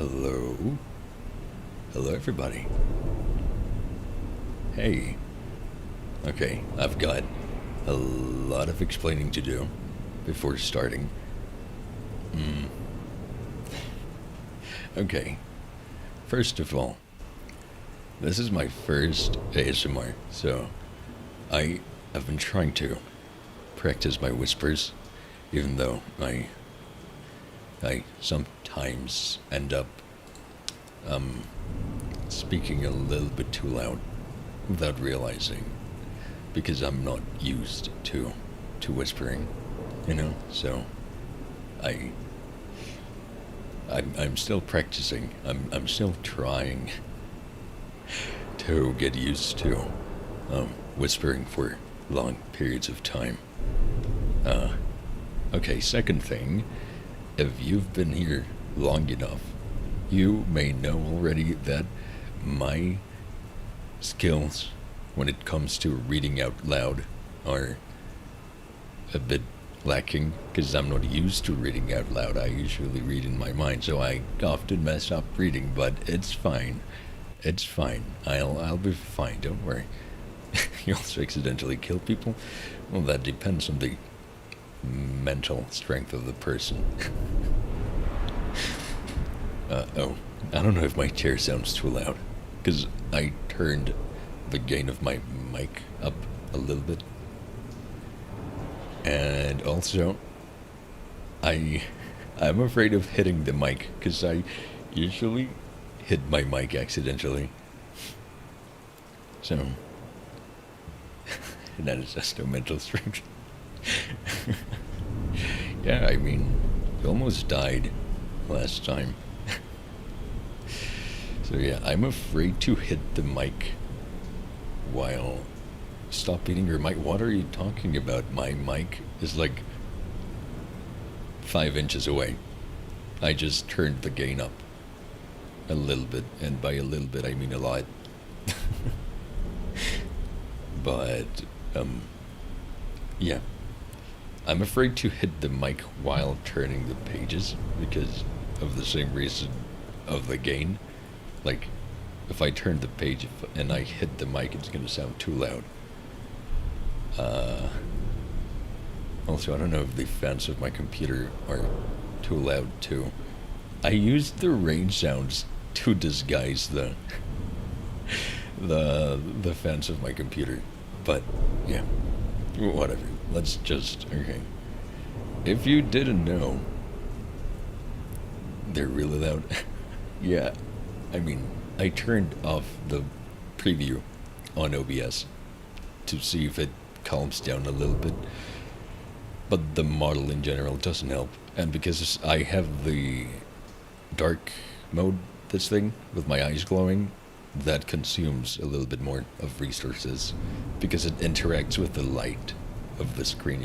Hello? Hello, everybody. Hey. Okay, I've got a lot of explaining to do before starting. Okay, first of all, this is my first ASMR, so I have been trying to practice my whispers, even though I sometimes end up speaking a little bit too loud without realizing, because I'm not used to whispering, So I'm still practicing. I'm still trying to get used to whispering for long periods of time. Okay, second thing, if you've been here long enough, you may know already that my skills when it comes to reading out loud are a bit lacking, because I'm not used to reading out loud. I usually read in my mind, so I often mess up reading, but it's fine. It's fine. I'll be fine, don't worry. You also accidentally kill people? Well, that depends on the mental strength of the person. Oh, I don't know if my chair sounds too loud, because I turned the gain of my mic up a little bit. And also, I'm afraid of hitting the mic, because I usually hit my mic accidentally. So, that is just no mental strength. Yeah, I mean, I almost died last time. So yeah, I'm afraid to hit the mic while... Stop eating your mic. What are you talking about? My mic is like 5 inches away. I just turned the gain up a little bit, and by a little bit I mean a lot. But yeah, I'm afraid to hit the mic while turning the pages because of the same reason of the gain. Like, if I turn the page and I hit the mic, it's gonna sound too loud. Also, I don't know if the fans of my computer are too loud too. I used the range sounds to disguise the fans of my computer, but yeah, whatever. Let's just okay. If you didn't know, they're really loud. Yeah, I mean, I turned off the preview on OBS to see if it calms down a little bit, but the model in general doesn't help. And because I have the dark mode, this thing with my eyes glowing, that consumes a little bit more of resources because it interacts with the light of the screen.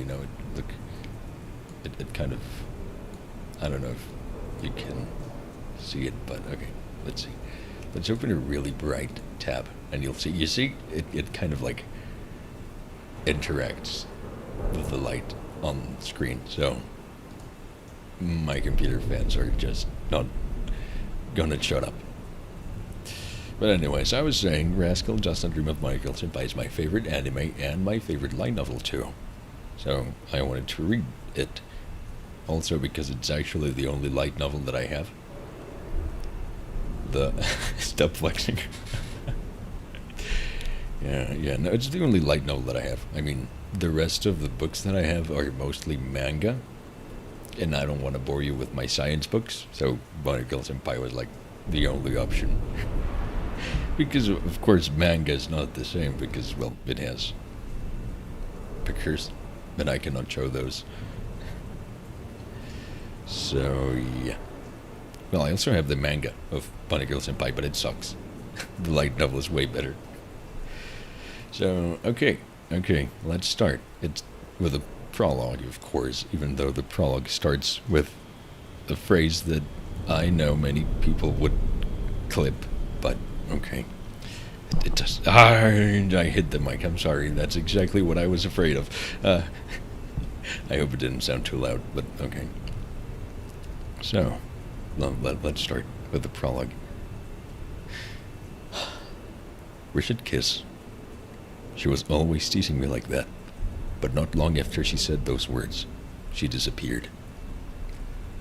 It kind of, I don't know if you can see it, but okay, let's see. Let's open a really bright tab and you'll see. You see, it kind of like interacts with the light on the screen. So my computer fans are just not gonna shut up. But anyways, I was saying Rascal, Just a Dream of Michael Senpai is my favorite anime and my favorite light novel too. So I wanted to read it. Also because it's actually the only light novel that I have. Stop flexing. Yeah, no, it's the only light novel that I have. I mean, the rest of the books that I have are mostly manga, and I don't want to bore you with my science books, so Bunny Girl Senpai was like the only option. Because, of course, manga is not the same, because, well, it has pictures, and I cannot show those. So, yeah. Well, I also have the manga of Bunny Girl Senpai, but it sucks. The light novel is way better. So, okay, let's start. It's with a prologue, of course, even though the prologue starts with a phrase that I know many people would clip, but okay. It just... I hit the mic, I'm sorry, that's exactly what I was afraid of. I hope it didn't sound too loud, but okay. So, let's start. with the prologue. We should kiss. She was always teasing me like that, but not long after she said those words, she disappeared.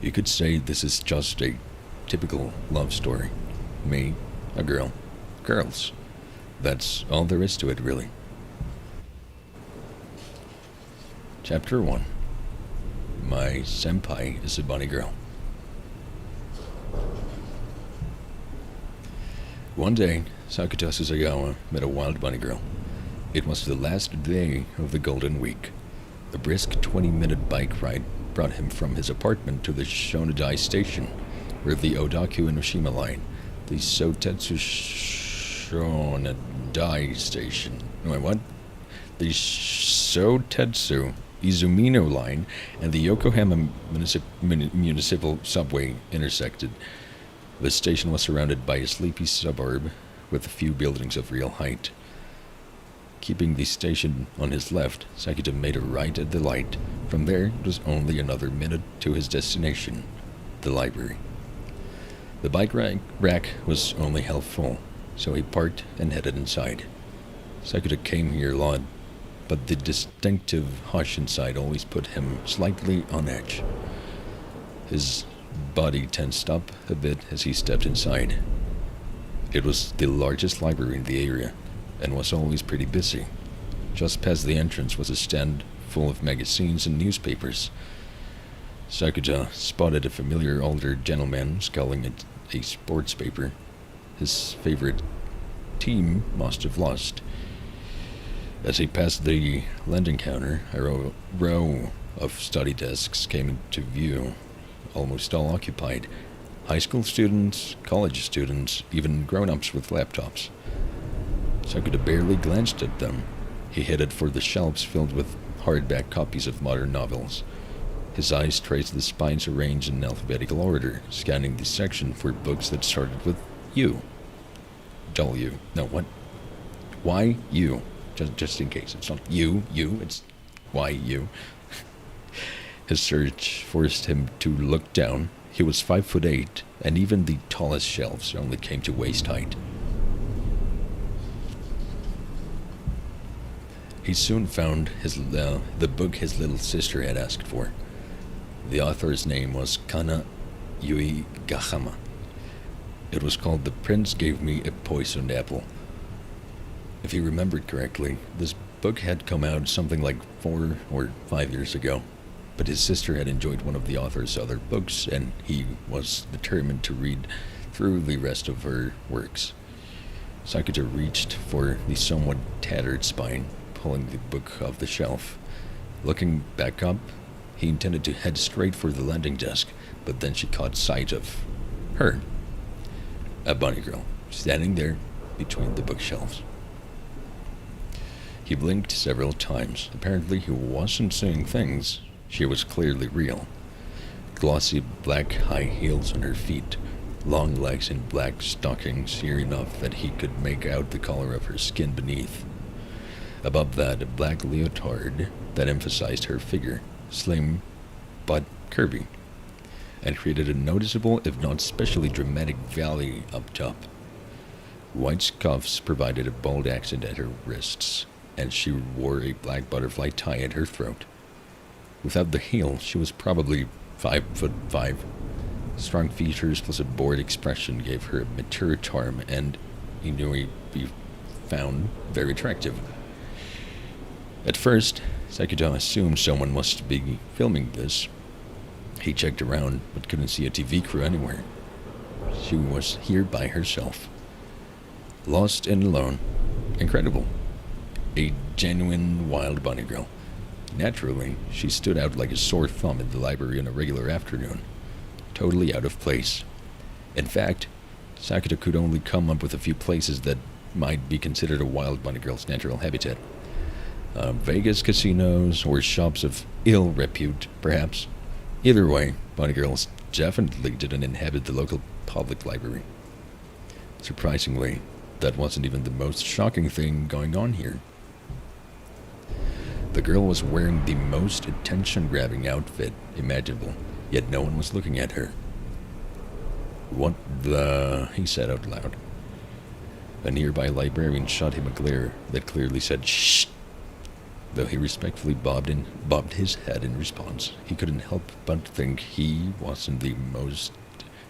You could say this is just a typical love story. Me, a girl, girls. That's all there is to it, really. Chapter 1. My senpai is a bunny girl. One day, Sakuta Suzugawa met a wild bunny girl. It was the last day of the Golden Week. A brisk 20-minute bike ride brought him from his apartment to the Shonadai station, where the Odaku Enoshima line, the Sotetsu Shonadai station, wait, what? The Sotetsu Izumino line and the Yokohama municipal subway intersected. The station was surrounded by a sleepy suburb with a few buildings of real height. Keeping the station on his left, Sakuta made a right at the light. From there, it was only another minute to his destination, the library. The bike rack was only half full, so he parked and headed inside. Sakuta came here a lot, but the distinctive hush inside always put him slightly on edge. His body tensed up a bit as he stepped inside. It was the largest library in the area, and was always pretty busy. Just past the entrance was a stand full of magazines and newspapers. Sakuta spotted a familiar older gentleman scowling at a sports paper. His favorite team must have lost. As he passed the lending counter, a row of study desks came into view, almost all occupied. High school students, college students, even grown-ups with laptops. Sakuta barely glanced at them. He headed for the shelves filled with hardback copies of modern novels. His eyes traced the spines arranged in alphabetical order, scanning the section for books that started with U. W. No, what? Y, U. Just in case. It's not U, it's Y, U. His search forced him to look down. He was 5'8", and even the tallest shelves only came to waist height. He soon found the book his little sister had asked for. The author's name was Kana Yui Gahama. It was called The Prince Gave Me a Poisoned Apple. If he remembered correctly, this book had come out something like 4 or 5 years ago, but his sister had enjoyed one of the author's other books, and he was determined to read through the rest of her works. Sakuta reached for the somewhat tattered spine, pulling the book off the shelf. Looking back up, he intended to head straight for the landing desk, but then she caught sight of her, a bunny girl, standing there between the bookshelves. He blinked several times. Apparently he wasn't seeing things. She was clearly real. Glossy black high heels on her feet, long legs in black stockings here enough that he could make out the color of her skin beneath. Above that, a black leotard that emphasized her figure, slim but curvy, and created a noticeable, if not specially dramatic, valley up top. White cuffs provided a bold accent at her wrists, and she wore a black butterfly tie at her throat. Without the heel, she was probably 5'5". Strong features plus a bored expression gave her a mature charm, and he knew he'd be found very attractive. At first, Sakuta assumed someone must be filming this. He checked around, but couldn't see a TV crew anywhere. She was here by herself. Lost and alone. Incredible. A genuine wild bunny girl. Naturally, she stood out like a sore thumb in the library on a regular afternoon. Totally out of place. In fact, Sakuta could only come up with a few places that might be considered a wild bunny girl's natural habitat. Vegas casinos or shops of ill repute, perhaps. Either way, bunny girls definitely didn't inhabit the local public library. Surprisingly, that wasn't even the most shocking thing going on here. The girl was wearing the most attention-grabbing outfit imaginable, yet no one was looking at her. What the... he said out loud. A nearby librarian shot him a glare that clearly said, "Shh!" Though he respectfully bobbed his head in response, he couldn't help but think he wasn't the most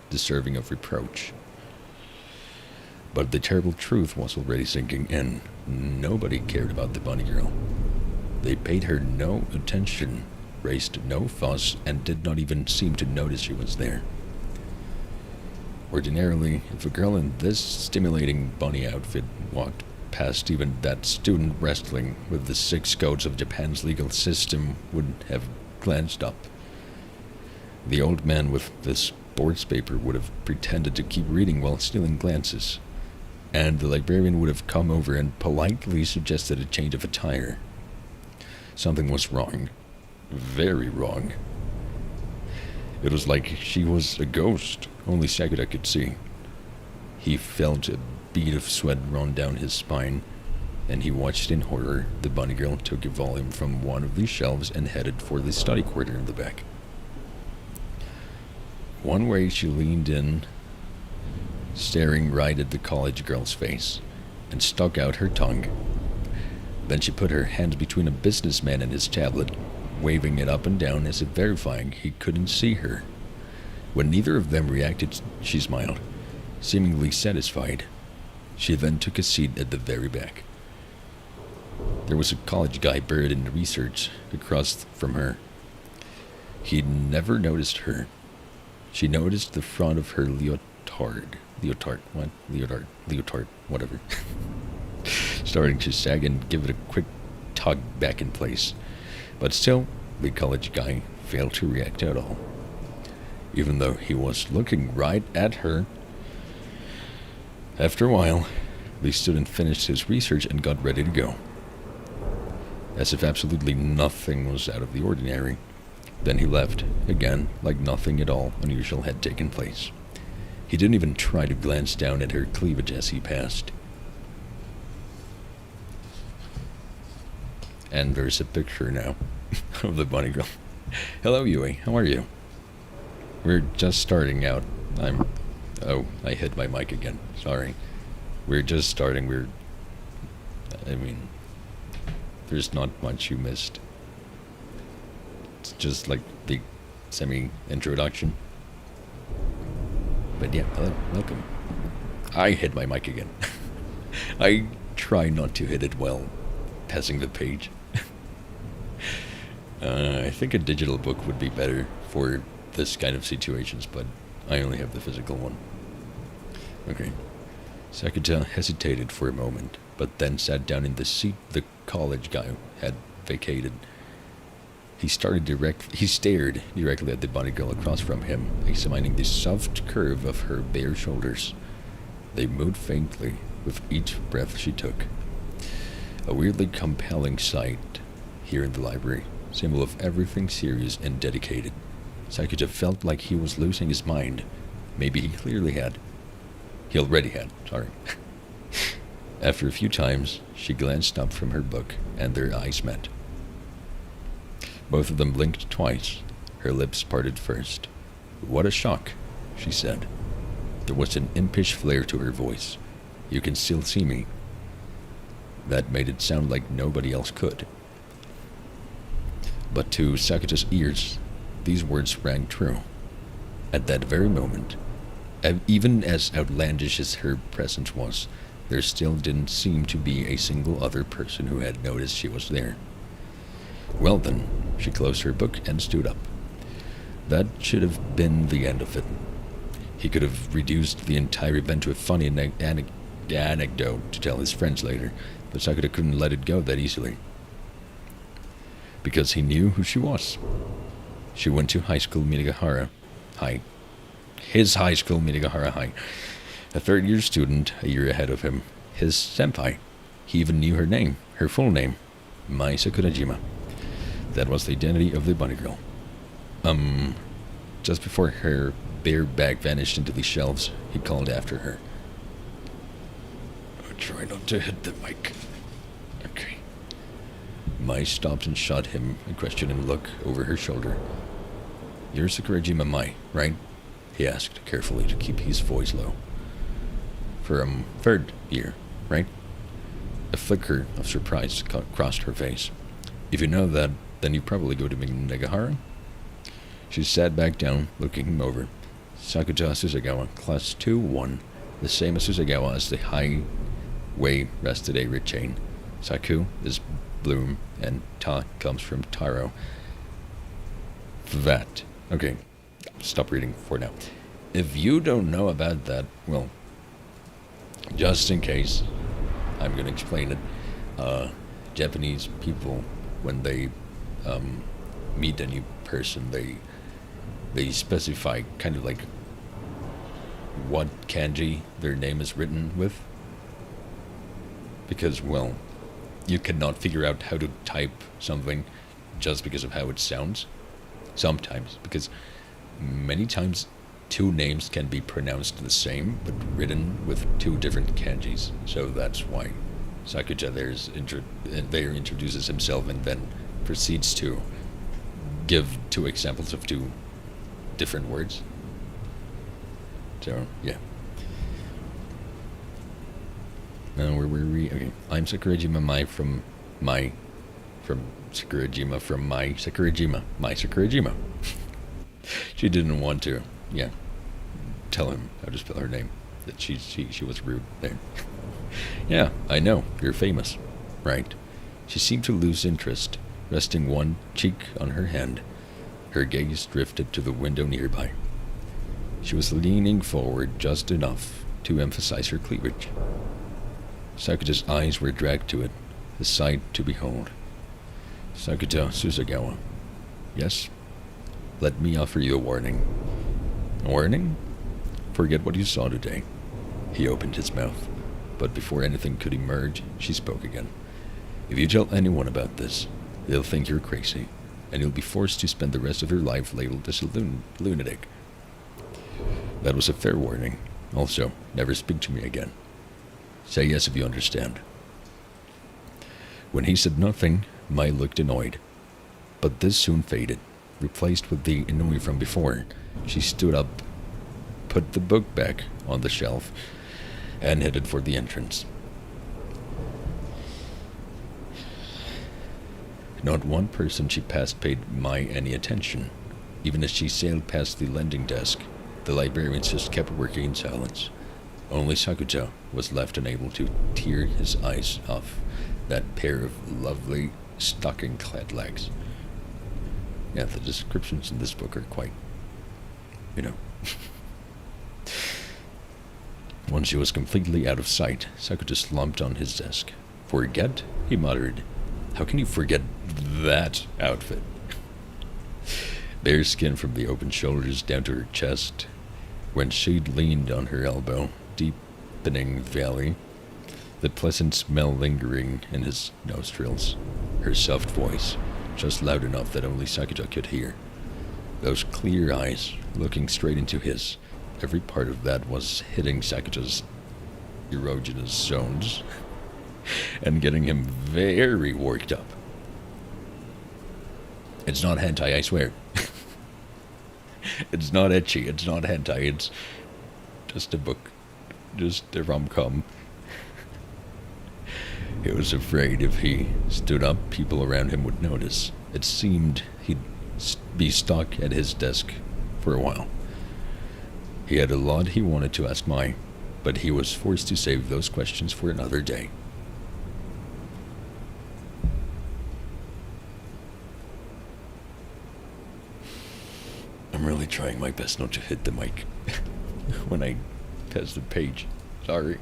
deserving of reproach. But the terrible truth was already sinking in. Nobody cared about the bunny girl. They paid her no attention, raised no fuss, and did not even seem to notice she was there. Ordinarily, if a girl in this stimulating bunny outfit walked past even that student wrestling with the 6 codes of Japan's legal system would have glanced up. The old man with the sports paper would have pretended to keep reading while stealing glances, and the librarian would have come over and politely suggested a change of attire. Something was wrong. Very wrong. It was like she was a ghost, only Sakura could see. He felt a bead of sweat run down his spine, and he watched in horror. The bunny girl took a volume from one of the shelves and headed for the study corner in the back. One way she leaned in, staring right at the college girl's face, and stuck out her tongue. Then she put her hands between a businessman and his tablet, waving it up and down as if verifying he couldn't see her. When neither of them reacted, she smiled, seemingly satisfied. She then took a seat at the very back. There was a college guy buried in research across from her. He'd never noticed her. She noticed the front of her leotard, whatever, starting to sag and give it a quick tug back in place. But still, the college guy failed to react at all, even though he was looking right at her. After a while, the student finished his research and got ready to go, as if absolutely nothing was out of the ordinary. Then he left, again, like nothing at all unusual had taken place. He didn't even try to glance down at her cleavage as he passed. And there's a picture now of the bunny girl. Hello, Yui. How are you? We're just starting out. Oh, I hit my mic again. Sorry. We're just starting. There's not much you missed. It's just like the semi-introduction. But yeah, hello. Welcome. I hit my mic again. I try not to hit it while passing the page. I think a digital book would be better for this kind of situations, but I only have the physical one. Okay. Sakura hesitated for a moment, but then sat down in the seat the college guy had vacated. He stared directly at the bunny girl across from him, examining the soft curve of her bare shoulders. They moved faintly with each breath she took. A weirdly compelling sight here in the library, symbol of everything serious and dedicated. Sakura felt like he was losing his mind. Maybe he clearly had. He already had, sorry. After a few times, she glanced up from her book, and their eyes met. Both of them blinked twice. Her lips parted first. "What a shock," she said. There was an impish flair to her voice. "You can still see me." That made it sound like nobody else could. But to Sakura's ears, these words rang true. At that very moment, even as outlandish as her presence was, there still didn't seem to be a single other person who had noticed she was there. Well then, she closed her book and stood up. That should have been the end of it. He could have reduced the entire event to a funny anecdote to tell his friends later, but Sakura couldn't let it go that easily. Because he knew who she was. She went to high school Minagahara High. His high school Minagahara High. A third-year student, a year ahead of him. His senpai. He even knew her name, her full name. Mai Sakurajima. That was the identity of the bunny girl. Just before her bare back vanished into the shelves, he called after her. Try not to hit the mic. Okay. Mai stopped and shot him a questioning look over her shoulder. "You're Sakurajima Mai, right?" he asked carefully to keep his voice low. For third year, right? A flicker of surprise crossed her face. If you know that, then you probably go to Negahara? She sat back down, looking him over. Sakuta Susagawa, class 2-1, the same as Susagawa as the highway rested area chain. Saku is bloom, and Ta comes from Taro. That. Okay, stop reading for now. If you don't know about that, well, just in case, I'm going to explain it. Japanese people, when they meet a new person, they specify kind of like what kanji their name is written with. Because, well, you cannot figure out how to type something just because of how it sounds. Sometimes, because many times two names can be pronounced the same, but written with two different kanjis. So that's why Sakuja there introduces himself and then proceeds to give two examples of two different words. So, yeah. Now, where were we? Okay. I'm Sakurajima from Sakurajima from my Sakurajima. She didn't want to, tell him how to spell her name. That she was rude there. Yeah, I know, you're famous. Right. She seemed to lose interest, resting one cheek on her hand. Her gaze drifted to the window nearby. She was leaning forward just enough to emphasize her cleavage. Sakuta's eyes were dragged to it, a sight to behold. Sakuta Susagawa. Yes? Let me offer you a warning. A warning? Forget what you saw today. He opened his mouth, but before anything could emerge, she spoke again. If you tell anyone about this, they'll think you're crazy, and you'll be forced to spend the rest of your life labeled as a lunatic. That was a fair warning. Also, never speak to me again. Say yes if you understand. When he said nothing, Mai looked annoyed. But this soon faded, replaced with the annoy from before. She stood up, put the book back on the shelf, and headed for the entrance. Not one person she passed paid Mai any attention. Even as she sailed past the lending desk, the librarians just kept working in silence. Only Sakuta was left unable to tear his eyes off that pair of lovely stocking-clad legs. Yeah, the descriptions in this book are quite, Once she was completely out of sight, Sakuta slumped on his desk. Forget? He muttered. How can you forget that outfit? Bare skin from the open shoulders down to her chest. When she'd leaned on her elbow, deepening valley, the pleasant smell lingering in his nostrils. Her soft voice, just loud enough that only Sakuta could hear. Those clear eyes, looking straight into his. Every part of that was hitting Sakuta's erogenous zones and getting him very worked up. It's not hentai, I swear. It's not ecchi, it's not hentai, it's just a book. Just a rom-com. He was afraid if he stood up, people around him would notice. It seemed he'd be stuck at his desk for a while. He had a lot he wanted to ask Mai, but he was forced to save those questions for another day. I'm really trying my best not to hit the mic when I pass the page. Sorry.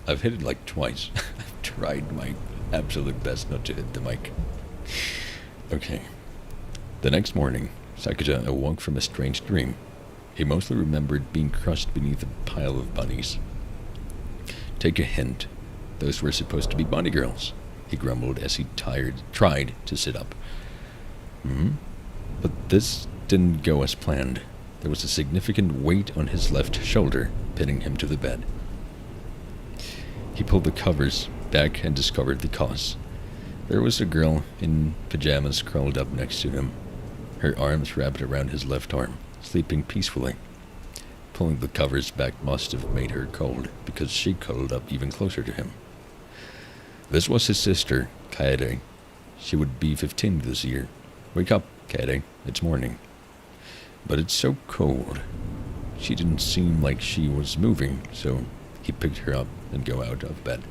I've hit it like twice. I've tried my absolute best not to hit the mic. Okay. The next morning, Sakuta awoke from a strange dream. He mostly remembered being crushed beneath a pile of bunnies. Take a hint. Those were supposed to be bunny girls, he grumbled as he tried to sit up. But this didn't go as planned. There was a significant weight on his left shoulder, pinning him to the bed. He pulled the covers back and discovered the cause. There was a girl in pajamas curled up next to him. her arms wrapped around his left arm, sleeping peacefully. Pulling the covers back must have made her cold, because she cuddled up even closer to him. This was his sister, Kaede. She would be 15 this year. Wake up, Kaede. It's morning. But it's so cold. She didn't seem like she was moving, so he picked her up and go out of bed.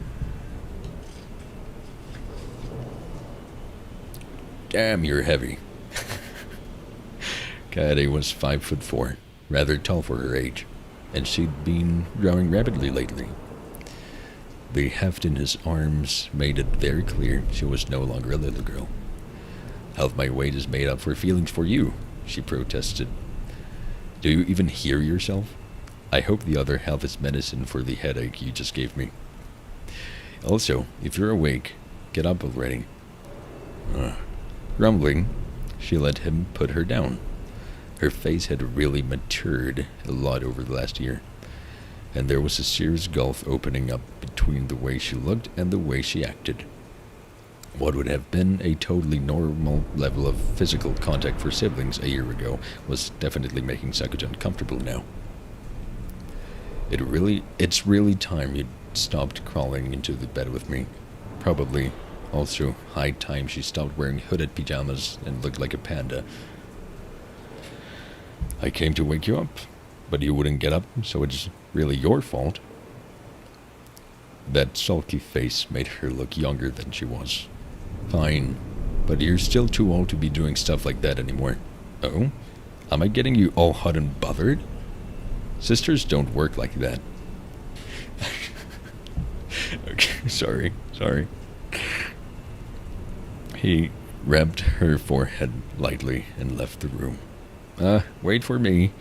Damn, you're heavy. Kaede was 5'4", rather tall for her age, and she'd been growing rapidly lately. The heft in his arms made it very clear she was no longer a little girl. Half my weight is made up for feelings for you, she protested. Do you even hear yourself? I hope the other half is medicine for the headache you just gave me. Also, if you're awake, get up already. Grumbling, she let him put her down. Her face had really matured a lot over the last year, and there was a serious gulf opening up between the way she looked and the way she acted. What would have been a totally normal level of physical contact for siblings a year ago was definitely making Sakuja uncomfortable now. It's really time you stopped crawling into the bed with me. Probably also high time she stopped wearing hooded pajamas and looked like a panda. I came to wake you up, but you wouldn't get up, so it's really your fault. That sulky face made her look younger than she was. Fine, but you're still too old to be doing stuff like that anymore. Oh? Am I getting you all hot and bothered? Sisters don't work like that. Okay, sorry. He rubbed her forehead lightly and left the room. Wait for me.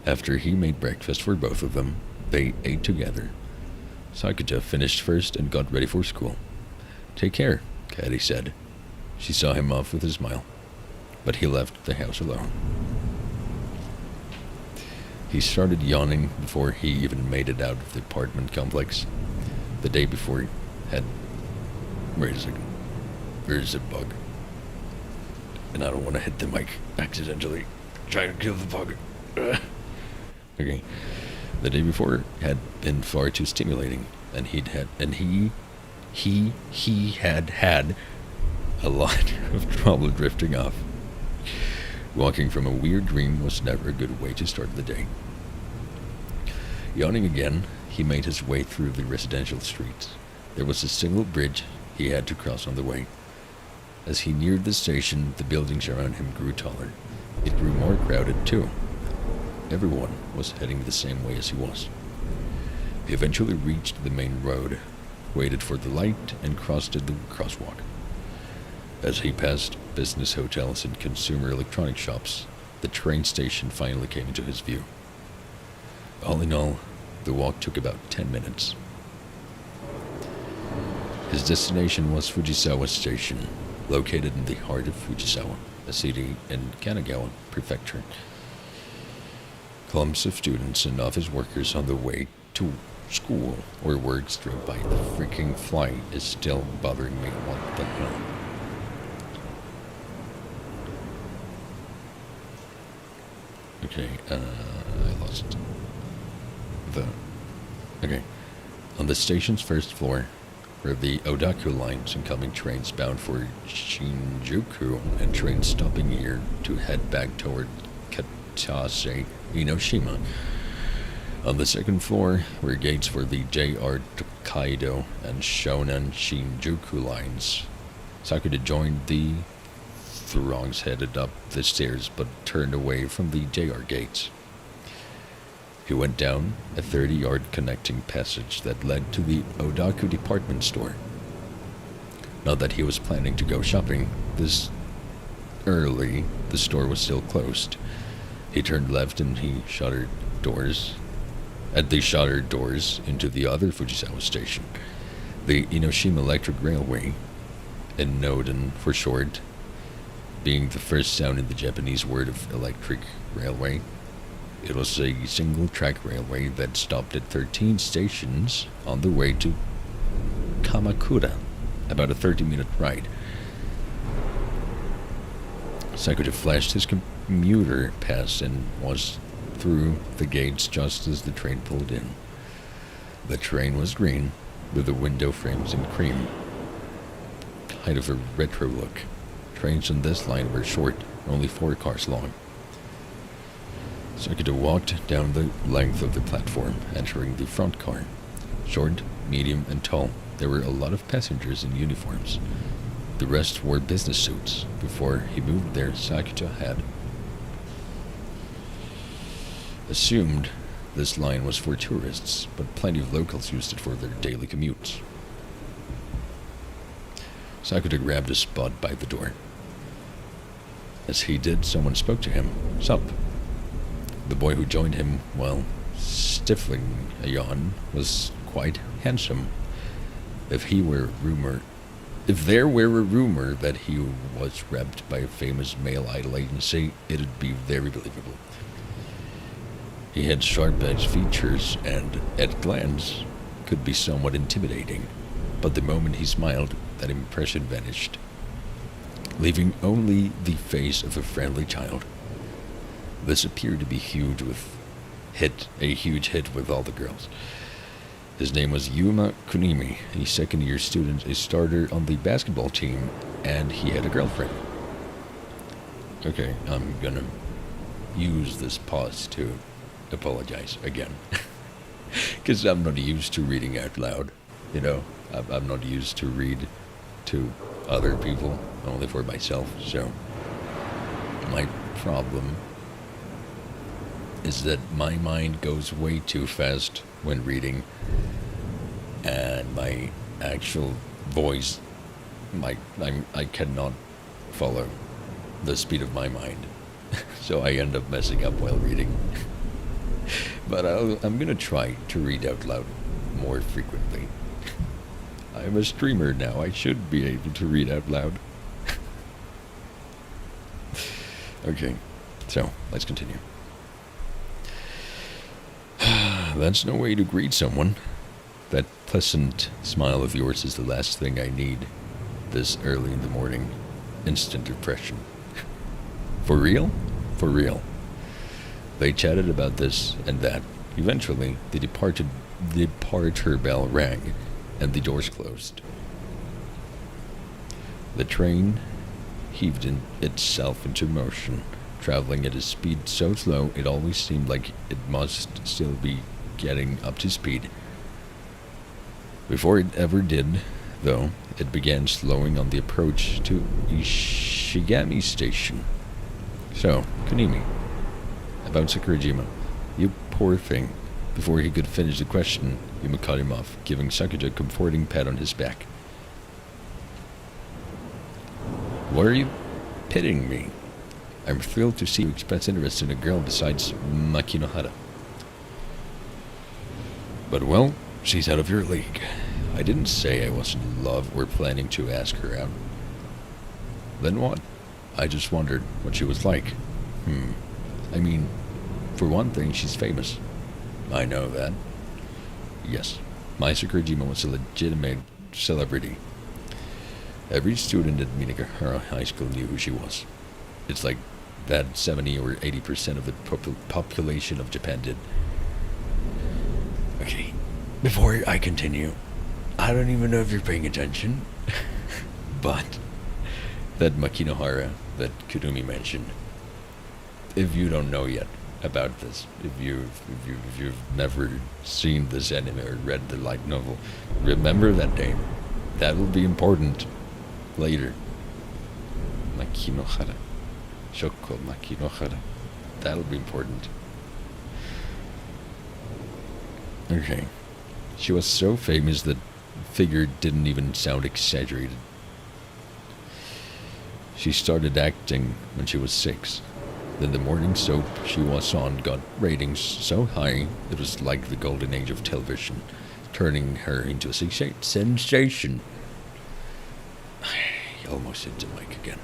After he made breakfast for both of them, they ate together. Sakuja finished first and got ready for school. Take care, Kaede said. She saw him off with a smile, but he left the house alone. He started yawning before he even made it out of the apartment complex. The day before had... Wait a second. There's a bug. And I don't want to hit the mic accidentally. Trying to kill the bug. Okay. The day before had been far too stimulating, and he had had a lot of trouble drifting off. Walking from a weird dream was never a good way to start the day. Yawning again, he made his way through the residential streets. There was a single bridge he had to cross on the way. As he neared the station, the buildings around him grew taller. It grew more crowded, too. Everyone was heading the same way as he was. He eventually reached the main road, waited for the light, and crossed the crosswalk. As he passed business hotels and consumer electronic shops, the train station finally came into his view. All in all, the walk took about 10 minutes. His destination was Fujisawa Station, located in the heart of Fujisawa, a city in Kanagawa Prefecture. Clumps of students and office workers on the way to school or work drove by. The freaking fly is still bothering me. What the hell? Okay, I lost the... Okay. On the station's first floor were the Odaku lines incoming trains bound for Shinjuku and trains stopping here to head back toward Katase, Enoshima. On the second floor were gates for the JR Tokaido and Shonan Shinjuku lines. Sakuda joined the throngs headed up the stairs but turned away from the JR gates. He went down a 30-yard connecting passage that led to the Odaku department store. Not that he was planning to go shopping this early, the store was still closed. He turned left and he shuttered doors. At the shuttered doors into the other Fujisawa station, the Enoshima Electric Railway, in Noden for short, being the first sound in the Japanese word of electric railway. It was a single-track railway that stopped at 13 stations on the way to Kamakura, about a 30-minute ride. Sakuta flashed his commuter pass and was through the gates just as the train pulled in. The train was green, with the window frames in cream, kind of a retro look. Trains on this line were short, only 4 cars long. Sakuta walked down the length of the platform, entering the front car. Short, medium, and tall, there were a lot of passengers in uniforms. The rest wore business suits. Before he moved there, Sakuta had assumed this line was for tourists, but plenty of locals used it for their daily commutes. Sakuta grabbed a spot by the door. As he did, someone spoke to him. "Sup?" The boy who joined him, while stifling a yawn, was quite handsome. If there were a rumor that he was repped by a famous male idol agency, it'd be very believable. He had sharp-edged features and, at glance, could be somewhat intimidating, but the moment he smiled, that impression vanished, leaving only the face of a friendly child. This appeared to be a huge hit with all the girls. His name was Yuma Kunimi, a second-year student, a starter on the basketball team, and he had a girlfriend. Okay, I'm gonna use this pause to apologize again. Because I'm not used to reading out loud, you know? I'm not used to read to other people, only for myself, so my problem is that my mind goes way too fast when reading, and my actual voice, I cannot follow the speed of my mind, so I end up messing up while reading. But I'm gonna try to read out loud more frequently. I'm a streamer now, I should be able to read out loud. Okay, so let's continue. That's no way to greet someone. That pleasant smile of yours is the last thing I need this early in the morning. Instant depression. For real? For real. They chatted about this and that. Eventually, the departure bell rang, and the doors closed. The train heaved itself into motion, traveling at a speed so slow it always seemed like it must still be getting up to speed. Before it ever did, though, it began slowing on the approach to Ishigami Station. So, Kunimi, about Sakurajima, you poor thing. Before he could finish the question, Yuma cut him off, giving Sakuta a comforting pat on his back. Why are you pitting me? I'm thrilled to see you express interest in a girl besides Makinohara. But, well, she's out of your league. I didn't say I was in love or planning to ask her out. Then what? I just wondered what she was like. I mean, for one thing, she's famous. I know that. Yes, my Sakurajima was a legitimate celebrity. Every student at Minagahara High School knew who she was. It's like that 70 or 80% of the population of Japan did. Okay, before I continue, I don't even know if you're paying attention, but that Makinohara that Kurumi mentioned, if you don't know yet about this, if you've never seen this anime or read the light novel, remember that name. That will be important later. Makinohara. Shoko Makinohara. That'll be important. Okay. She was so famous that figure didn't even sound exaggerated. She started acting when she was 6. Then the morning soap she was on got ratings so high it was like the golden age of television, turning her into a sensation. I almost hit the mic again.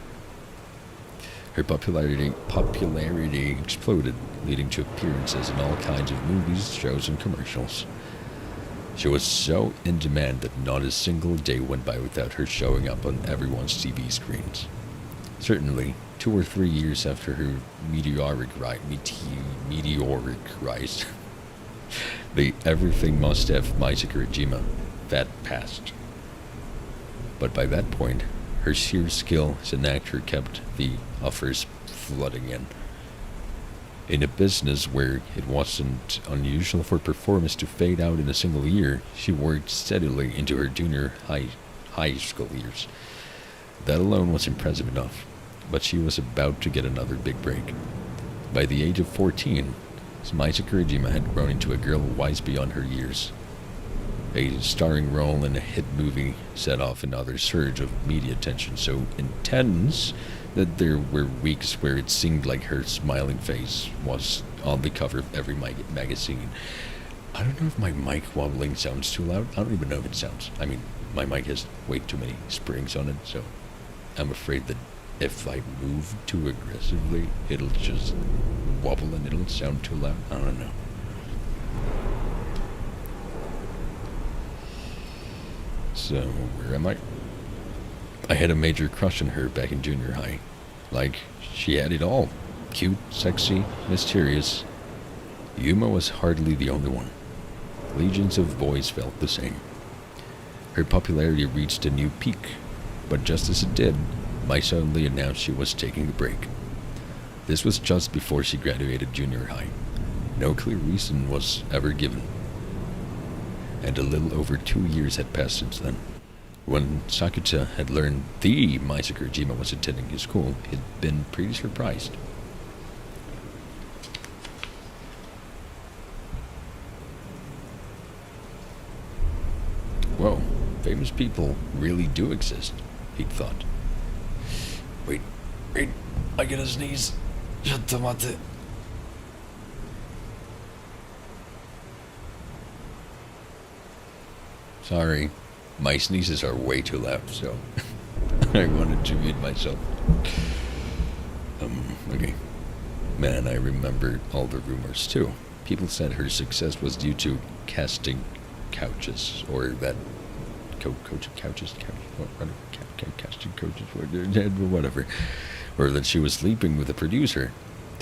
Her popularity exploded, leading to appearances in all kinds of movies, shows, and commercials. She was so in demand that not a single day went by without her showing up on everyone's TV screens. Certainly, 2 or 3 years after her meteoric rise, the everything must have Maizukuri Jima that passed. But by that point, her sheer skill as an actor kept the offers flooding in. In a business where it wasn't unusual for performers to fade out in a single year, she worked steadily into her junior high school years. That alone was impressive enough, but she was about to get another big break. By the age of 14, Maizukuri Jima had grown into a girl wise beyond her years. A starring role in a hit movie set off another surge of media attention so intense that there were weeks where it seemed like her smiling face was on the cover of every magazine. I don't know if my mic wobbling sounds too loud. I don't even know if it sounds. I mean, my mic has way too many springs on it, so I'm afraid that if I move too aggressively, it'll just wobble and it'll sound too loud. I don't know. So, where am I? I had a major crush on her back in junior high. Like, she had it all. Cute, sexy, mysterious. Yuma was hardly the only one. Legions of boys felt the same. Her popularity reached a new peak, but just as it did, Mai suddenly announced she was taking a break. This was just before she graduated junior high. No clear reason was ever given. And a little over 2 years had passed since then. When Sakuta had learned the Maizukuri Jima was attending his school, he'd been pretty surprised. Whoa, famous people really do exist, he'd thought. Wait, I gotta sneeze. Shuttamate. Sorry, my sneezes are way too loud, so I wanted to mute myself. Okay. Man, I remember all the rumors, too. People said her success was due to casting couches, or that casting couches, whatever, or that she was sleeping with a producer.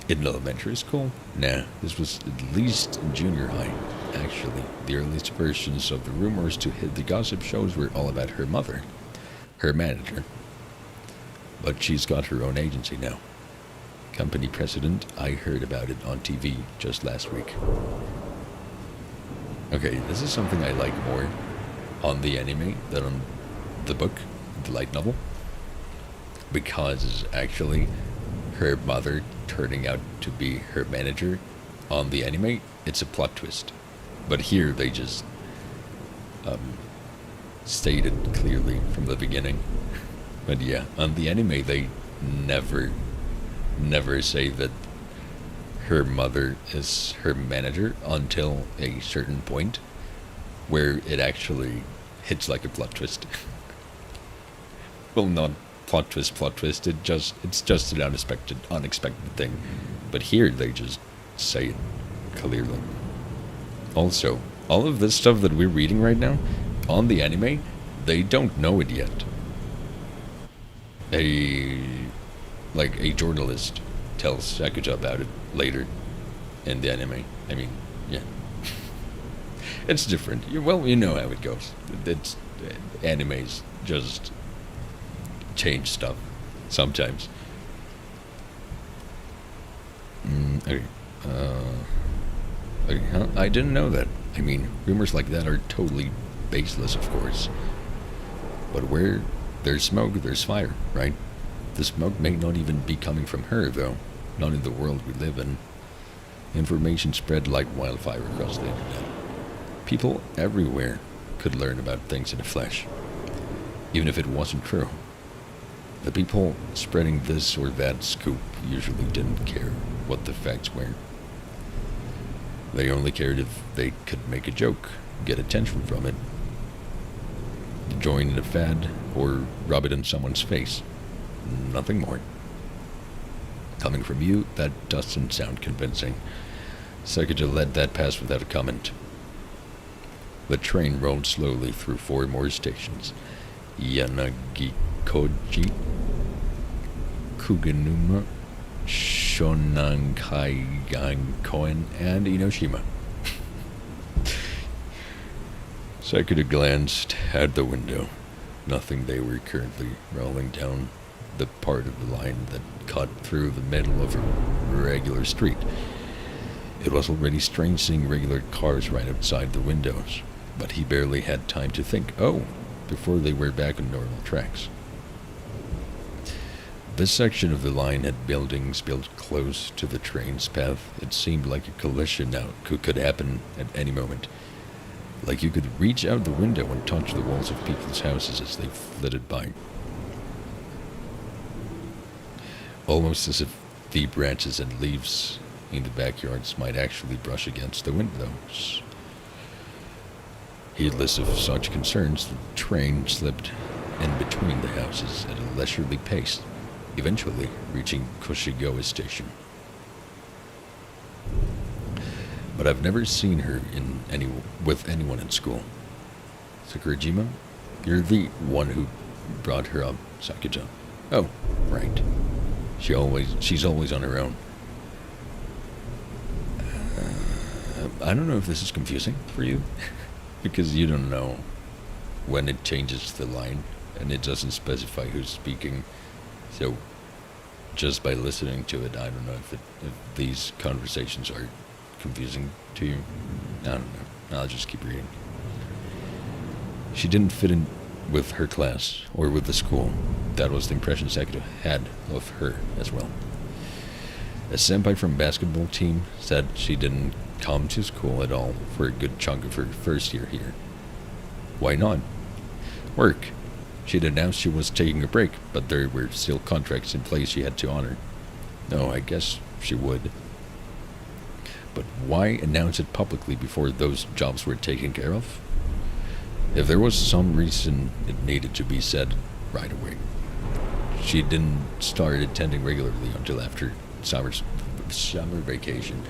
In elementary school? Nah, this was at least in junior high. Actually, the earliest versions of the rumors to hit the gossip shows were all about her mother, her manager. But she's got her own agency now. Company president, I heard about it on TV just last week. Okay, this is something I like more on the anime than on the book, the light novel. Because actually, her mother turning out to be her manager on the anime, it's a plot twist. But here they just stated clearly from the beginning. But yeah, on the anime they never say that her mother is her manager until a certain point where it actually hits like a plot twist. Well, not plot twist, it's just an unexpected thing. But here they just say it clearly. Also, all of this stuff that we're reading right now, on the anime, they don't know it yet. A journalist tells Sakuja about it later in the anime. I mean, yeah. It's different. Well, you know how it goes. It's animes just change stuff sometimes. Okay. Okay, huh? I didn't know that. I mean, rumors like that are totally baseless, of course. But where there's smoke, there's fire, right? The smoke may not even be coming from her, though. Not in the world we live in. Information spread like wildfire across the internet. People everywhere could learn about things in the flesh, even if it wasn't true. The people spreading this or that scoop usually didn't care what the facts were. They only cared if they could make a joke, get attention from it, join in a fad, or rub it in someone's face. Nothing more. Coming from you, that doesn't sound convincing. Sakuja let that pass without a comment. The train rolled slowly through 4 more stations. Yanagikoji, Kuganuma, Shonankai-Gankoen, and Enoshima. Sakura glanced out the window. Nothing. They were currently rolling down the part of the line that cut through the middle of a regular street. It was already strange seeing regular cars right outside the windows, but he barely had time to think, before they were back on normal tracks. This section of the line had buildings built close to the train's path. It seemed like a collision now could happen at any moment. Like you could reach out the window and touch the walls of people's houses as they flitted by. Almost as if the branches and leaves in the backyards might actually brush against the windows. Heedless of such concerns, the train slipped in between the houses at a leisurely pace, eventually reaching Koshigawa Station. But I've never seen her with anyone in school. Sakurajima, you're the one who brought her up, Sakuja. Oh, right. She's always on her own. I don't know if this is confusing for you, because you don't know when it changes the line, and it doesn't specify who's speaking. So, just by listening to it, I don't know if these conversations are confusing to you. I don't know. I'll just keep reading. She didn't fit in with her class or with the school. That was the impression Sakuto had of her as well. A senpai from basketball team said she didn't come to school at all for a good chunk of her first year here. Why not? Work. She'd announced she was taking a break, but there were still contracts in place she had to honor. No, I guess she would. But why announce it publicly before those jobs were taken care of? If there was some reason it needed to be said right away. She didn't start attending regularly until after summer vacation.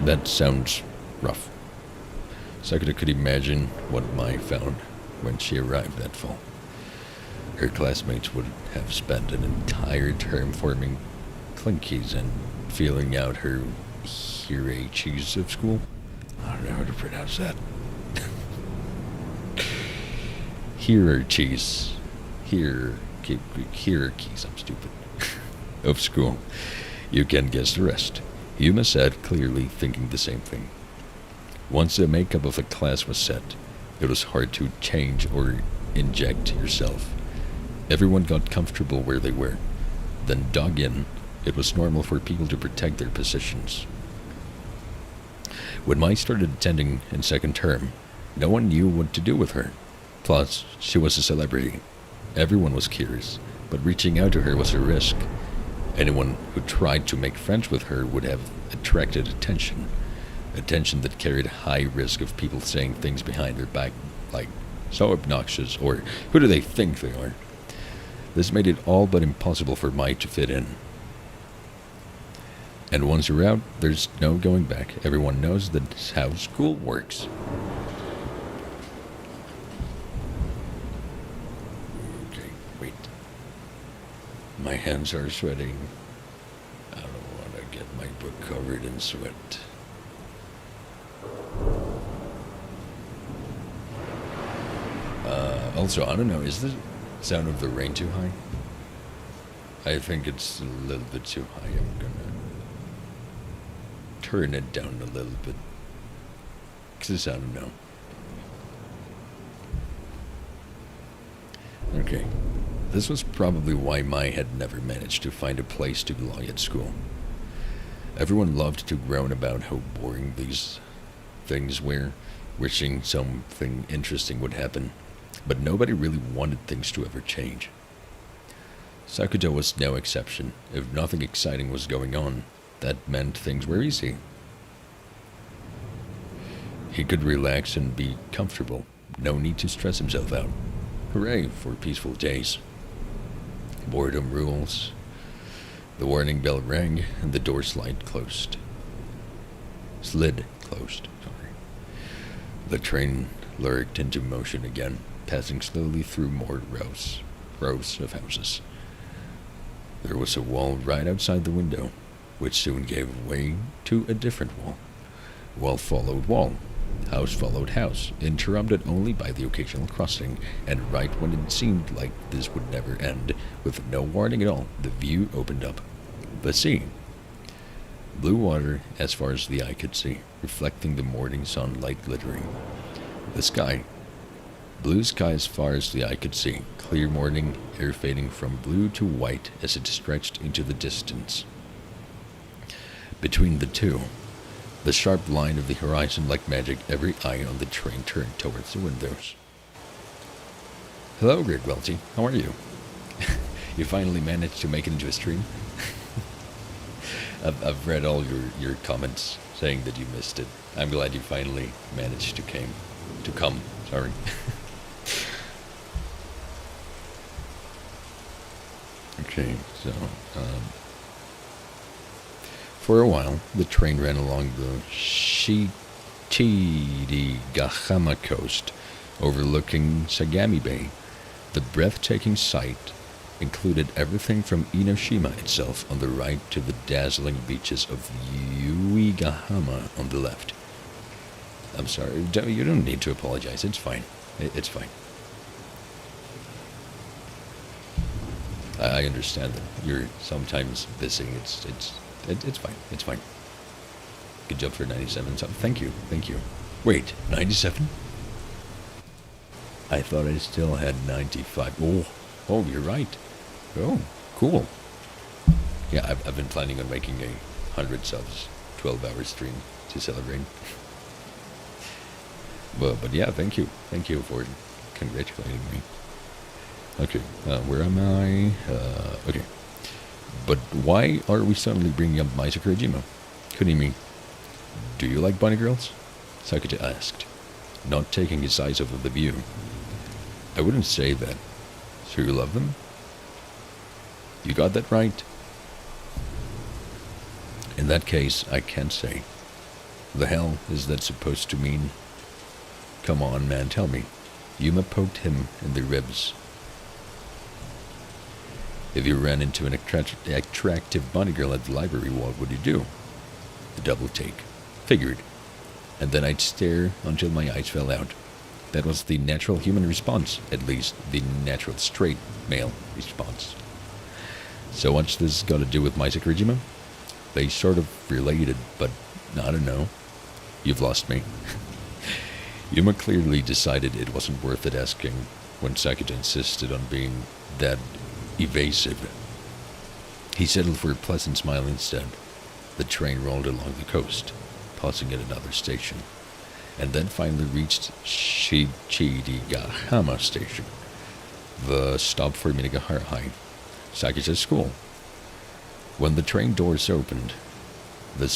That sounds rough. Sakura could imagine what Mai found when she arrived that fall. Her classmates would have spent an entire term forming clinkies and feeling out her hierarchies of school. I don't know how to pronounce that. Hierarchies. Hierarchies, I'm stupid. Of school. You can guess the rest. Yuma said, clearly thinking the same thing. Once the makeup of a class was set, it was hard to change or inject yourself. Everyone got comfortable where they were, then dug in. It was normal for people to protect their positions. When Mai started attending in second term, no one knew what to do with her. Plus, she was a celebrity. Everyone was curious, but reaching out to her was a risk. Anyone who tried to make friends with her would have attracted attention. Attention that carried a high risk of people saying things behind their back, like, so obnoxious, or who do they think they are? This made it all but impossible for Mai to fit in. And once you're out, there's no going back. Everyone knows that's how school works. Okay, wait. My hands are sweating. I don't want to get my book covered in sweat. Also, I don't know, is the sound of the rain too high? I think it's a little bit too high. I'm gonna turn it down a little bit. Because I don't know. Okay. This was probably why Mai had never managed to find a place to belong at school. Everyone loved to groan about how boring these things were, wishing something interesting would happen, but nobody really wanted things to ever change. Sakuja was no exception. If nothing exciting was going on, that meant things were easy. He could relax and be comfortable. No need to stress himself out. Hooray for peaceful days. Boredom rules. The warning bell rang and the door slid closed. The train lurked into motion again, passing slowly through more rows of houses. There was a wall right outside the window, which soon gave way to a different wall. Wall followed wall. House followed house, interrupted only by the occasional crossing, and right when it seemed like this would never end, with no warning at all, the view opened up. The sea. Blue water as far as the eye could see, reflecting the morning sunlight glittering. The sky. Blue sky as far as the eye could see, clear morning, air fading from blue to white as it stretched into the distance. Between the two, the sharp line of the horizon like magic, every eye on the train turned towards the windows. Hello, Greg Welty. How are you? You finally managed to make it into a stream? I've read all your comments saying that you missed it. I'm glad you finally managed to come. Sorry. Okay, so for a while, the train ran along the Shichirigahama coast, overlooking Sagami Bay. The breathtaking sight included everything from Enoshima itself on the right to the dazzling beaches of Uegahama on the left. I'm sorry, you don't need to apologize. It's fine. It's fine. I understand that you're sometimes busy. It's fine. It's fine. Good job for 97. So thank you. Wait, 97? I thought I still had 95. Oh, you're right. Oh, cool. Yeah, I've been planning on making a 100 subs, 12-hour stream to celebrate. But yeah, thank you. Thank you for congratulating me. Okay, where am I? Okay. But why are we suddenly bringing up Mai Sakurajima? Kunimi, do you like bunny girls? Sakata asked, not taking his eyes off of the view. I wouldn't say that. So you love them? You got that right. In that case, I can't say. The hell is that supposed to mean? Come on, man, tell me. Yuma poked him in the ribs. If you ran into an attractive bunny girl at the library, what would you do? The double take. Figured. And then I'd stare until my eyes fell out. That was the natural human response, at least the natural straight male response. So what's this got to do with Mai Sakurajima? They sort of related, but I don't know. You've lost me. Yuma clearly decided it wasn't worth it asking when Sakata insisted on being that evasive. He settled for a pleasant smile instead. The train rolled along the coast, pausing at another station, and then finally reached Shichirigahama Station, the stop for Minagahara High, Sakata's school. When the train doors opened, the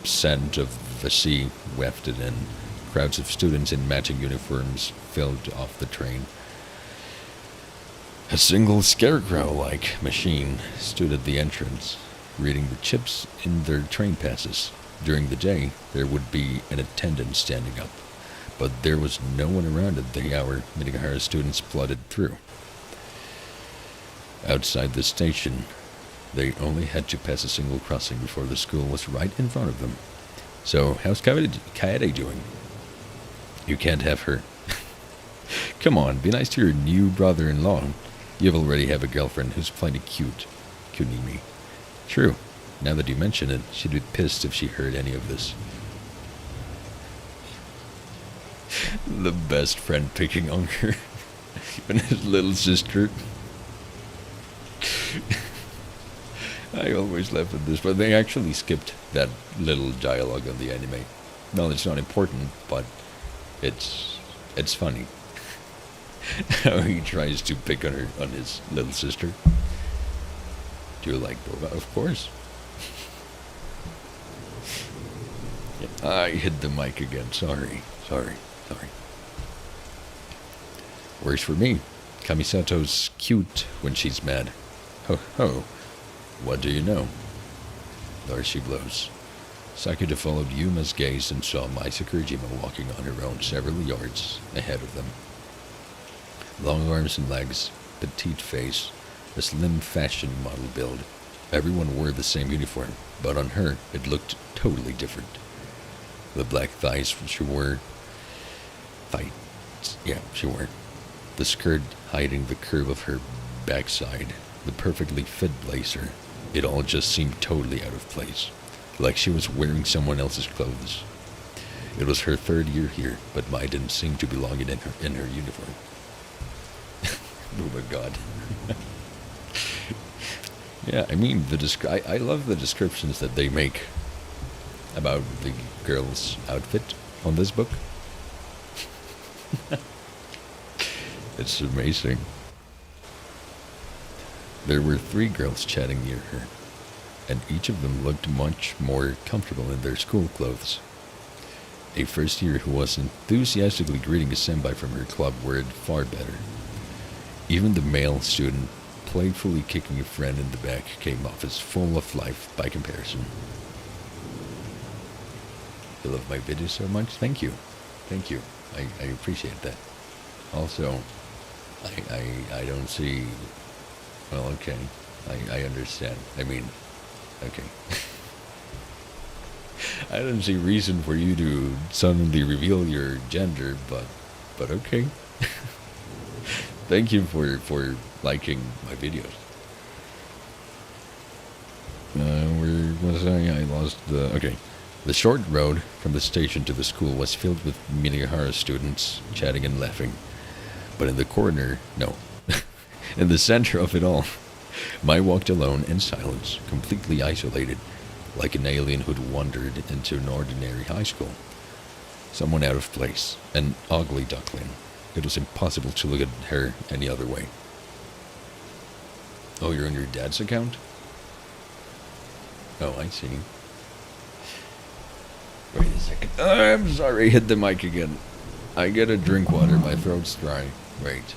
scent of the sea wafted in. Crowds of students in matching uniforms filled off the train. A single scarecrow-like machine stood at the entrance, reading the chips in their train passes. During the day, there would be an attendant standing up, but there was no one around at the hour Minagahara students plodded through. Outside the station, they only had to pass a single crossing before the school was right in front of them. So, how's Kaede doing? You can't have her. Come on, be nice to your new brother-in-law. You already have a girlfriend who's plenty cute. Kunimi. True. Now that you mention it, she'd be pissed if she heard any of this. The best friend picking on her. Even his little sister. I always laugh at this, but they actually skipped that little dialogue on the anime. Well, it's not important, but it's funny. How he tries to pick on his little sister. Do you like boba? Of course. Yeah, I hit the mic again. Sorry. Works for me. Kamisato's cute when she's mad. Ho ho. What do you know? There she blows. Sakura followed Yuma's gaze and saw Mai Sakurajima walking on her own several yards ahead of them. Long arms and legs, petite face, a slim fashion model build. Everyone wore the same uniform, but on her it looked totally different. The black thighs she wore, the skirt hiding the curve of her backside, the perfectly fit blazer. It all just seemed totally out of place, like she was wearing someone else's clothes. It was her 3rd year here, but Mai didn't seem to belong in her uniform. Oh my god. Yeah, I mean, I love the descriptions that they make about the girl's outfit on this book. It's amazing. There were 3 girls chatting near her, and each of them looked much more comfortable in their school clothes. A first year who was enthusiastically greeting a senpai from her club wore it far better. Even the male student, playfully kicking a friend in the back, came off as full of life by comparison. You love my videos so much? Thank you. Thank you. I appreciate that. Also, I don't see... Well, okay. I understand. I mean, okay. I don't see reason for you to suddenly reveal your gender, but okay. Thank you for liking my videos. Where was I? I lost the... Okay. The short road from the station to the school was filled with Minagihara students chatting and laughing. But in the corner... No. In the center of it all, Mai walked alone in silence, completely isolated, like an alien who'd wandered into an ordinary high school. Someone out of place, an ugly duckling. It was impossible to look at her any other way. Oh, you're on your dad's account? Oh, I see. Wait a second. I'm sorry, hit the mic again. I gotta drink water, my throat's dry. Wait.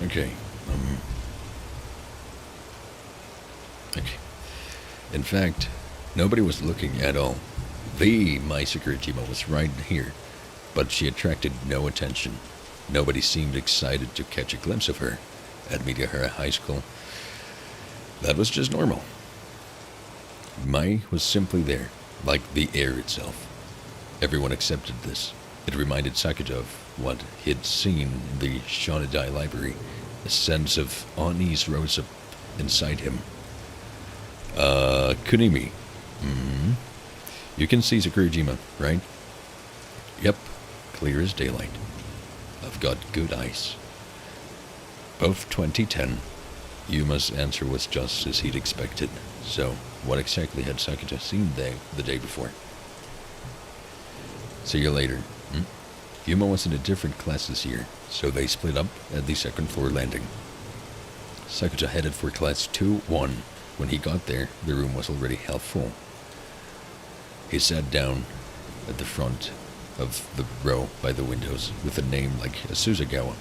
Okay. Okay. In fact, nobody was looking at all. The Mai Sakurajima was right here, but she attracted no attention. Nobody seemed excited to catch a glimpse of her at Minagihara High School. That was just normal. Mai was simply there, like the air itself. Everyone accepted this. It reminded Sakura of what he'd seen in the Shonadai library. A sense of unease rose up inside him. Kunimi. Mm-hmm. You can see Sakurajima, right? Yep, clear as daylight. I've got good eyes. Both 2010. Yuma's answer was just as he'd expected. So, what exactly had Sakura seen the day before? See you later. Yuma was in a different class this year, so they split up at the 2nd floor landing. Sakura headed for class 2-1. When he got there, the room was already half full. He sat down at the front of the row by the windows with a name like Susagawa.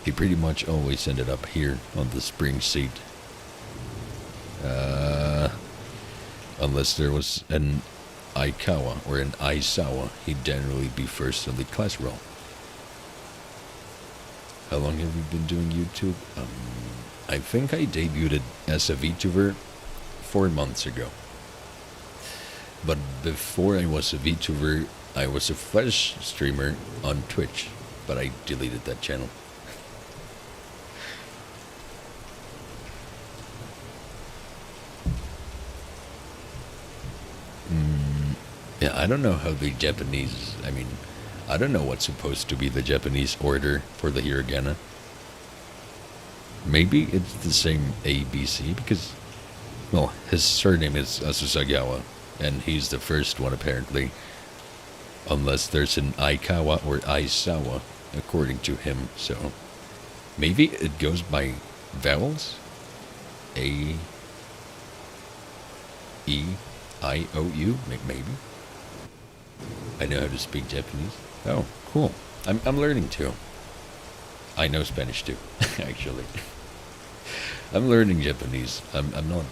He pretty much always ended up here on the spring seat. Unless there was an Aikawa or an Aisawa, he'd generally be first on the class roll. How long have you been doing YouTube? I think I debuted as a VTuber 4 months ago. But before I was a VTuber, I was a Flash streamer on Twitch, but I deleted that channel. Yeah, I don't know how the Japanese, I don't know what's supposed to be the Japanese order for the hiragana. Maybe it's the same ABC because, well, his surname is Susagawa, and he's the first one apparently. Unless there's an Aikawa or Aisawa, according to him, so maybe it goes by vowels? A, E, I, O, U, maybe? I know how to speak Japanese. Oh, cool. I'm learning too. I know Spanish too, actually. I'm learning Japanese. I'm not.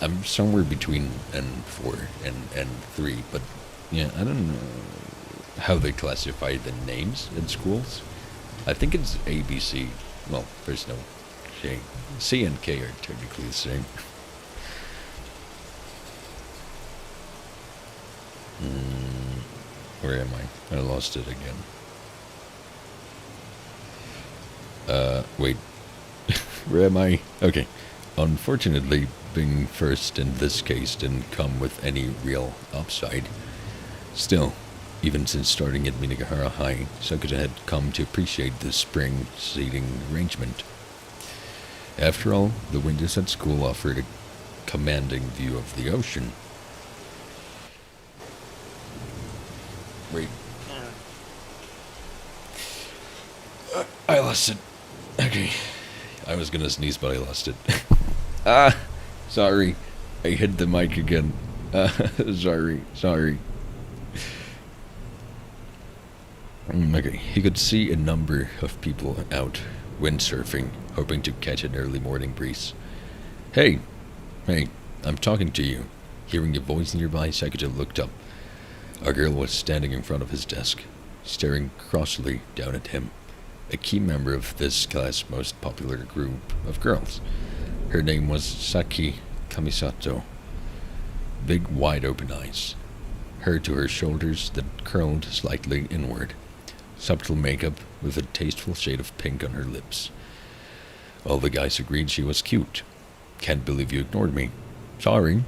I'm somewhere between N4 and N3, but yeah, I don't know how they classify the names in schools. I think it's ABC. Well, there's no J. C and K are technically the same. Where am I? I lost it again. Wait. Where am I? Okay. Unfortunately, being first in this case didn't come with any real upside. Still, even since starting at Minagahara High, Sakuta had come to appreciate the spring seating arrangement. After all, the windows at school offered a commanding view of the ocean. Wait. I lost it. Okay. I was gonna sneeze, but I lost it. Sorry. I hit the mic again. Sorry. Okay. He could see a number of people out windsurfing, hoping to catch an early morning breeze. Hey, I'm talking to you. Hearing a voice nearby, Sakuta looked up. A girl was standing in front of his desk, staring crossly down at him. A key member of this class' most popular group of girls. Her name was Saki Kamisato. Big, wide-open eyes. Hair to her shoulders that curled slightly inward. Subtle makeup with a tasteful shade of pink on her lips. All the guys agreed she was cute. Can't believe you ignored me. Sorry.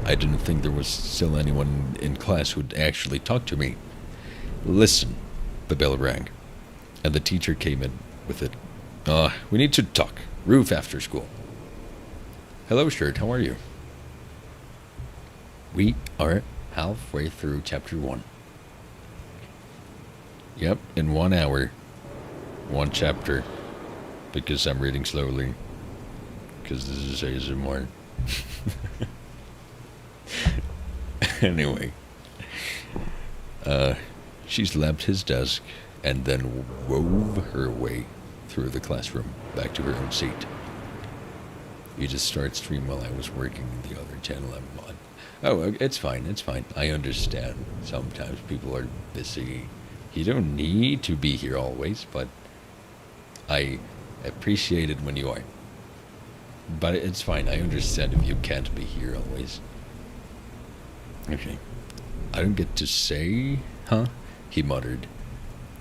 I didn't think there was still anyone in class who'd actually talk to me. Listen. The bell rang, and the teacher came in with it. We need to talk. Roof after school. Hello, Shirt. How are you? We are halfway through chapter 1. Yep, in 1 hour. 1 chapter. Because I'm reading slowly. Because this is ASMR. Anyway. She slapped his desk and then wove her way through the classroom back to her own seat. You just start stream while I was working in the other channel I'm on. Oh, it's fine. I understand. Sometimes people are busy. You don't need to be here always, but I appreciate it when you are. But it's fine. I understand if you can't be here always. Okay. I don't get to say, huh? He muttered.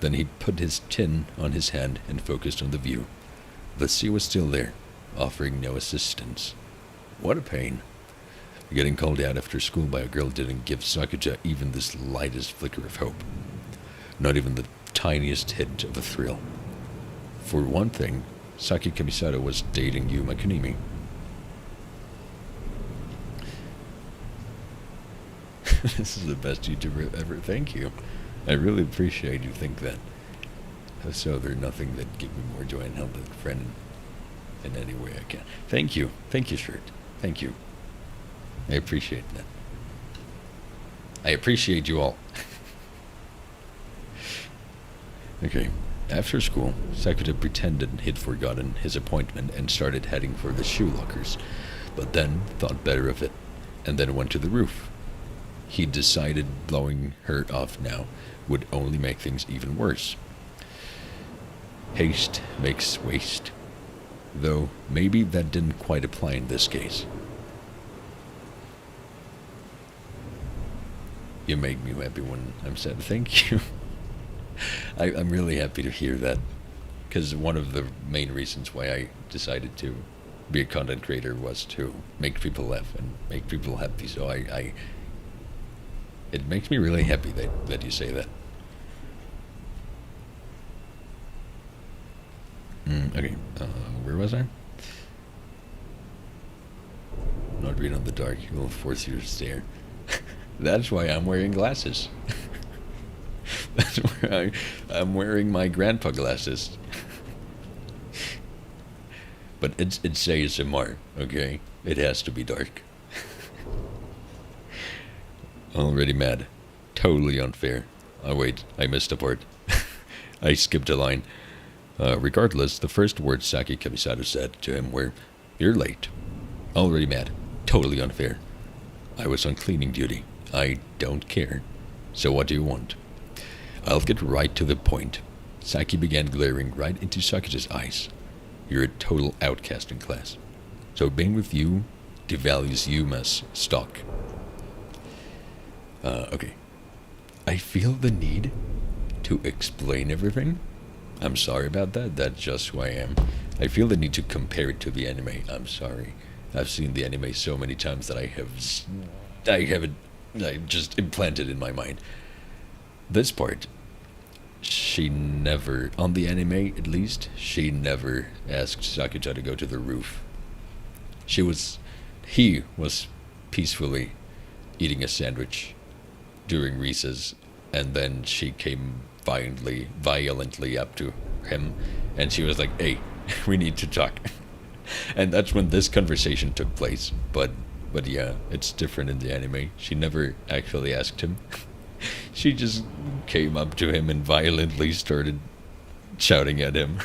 Then he put his chin on his hand and focused on the view. The sea was still there, offering no assistance. What a pain. Getting called out after school by a girl didn't give Sakuta even the slightest flicker of hope. Not even the tiniest hint of a thrill. For one thing, Saki Kamisato was dating Yuma Kunimi. This is the best YouTuber ever. Thank you. I really appreciate you think that. So there's nothing that gives me more joy and help than a friend in any way I can. Thank you. Thank you, Shirt. Thank you. I appreciate that. I appreciate you all. Okay. After school, Sakuta pretended he'd forgotten his appointment and started heading for the shoe lockers, but then thought better of it, and then went to the roof. He decided blowing her off now would only make things even worse. Haste makes waste. Though maybe that didn't quite apply in this case. You make me happy when I'm sad. Thank you. I'm really happy to hear that, because one of the main reasons why I decided to be a content creator was to make people laugh and make people happy. So it makes me really happy that you say that. Okay, where was I? Not read on the dark, it will force you to stare. That's why I'm wearing glasses. That's why I'm wearing my grandpa glasses. But it's ASMR, okay? It has to be dark. Already mad. Totally unfair. Oh wait, I missed a part. I skipped a line. Regardless, the first words Saki Kamisato said to him were, "You're late. Already mad. Totally unfair. I was on cleaning duty. I don't care. So what do you want?" "I'll get right to the point." Saki began glaring right into Sakita's eyes. "You're a total outcast in class. So being with you devalues you as stock." Okay. I feel the need to explain everything. I'm sorry about that. That's just who I am. I feel the need to compare it to the anime. I'm sorry. I've seen the anime so many times that I have it just implanted in my mind. This part, she never, on the anime at least, she never asked Sakita to go to the roof. He was peacefully eating a sandwich during recess, and then she came violently up to him, and she was like, "Hey, we need to talk." And that's when this conversation took place. But yeah, it's different in the anime. She never actually asked him. She just came up to him and violently started shouting at him.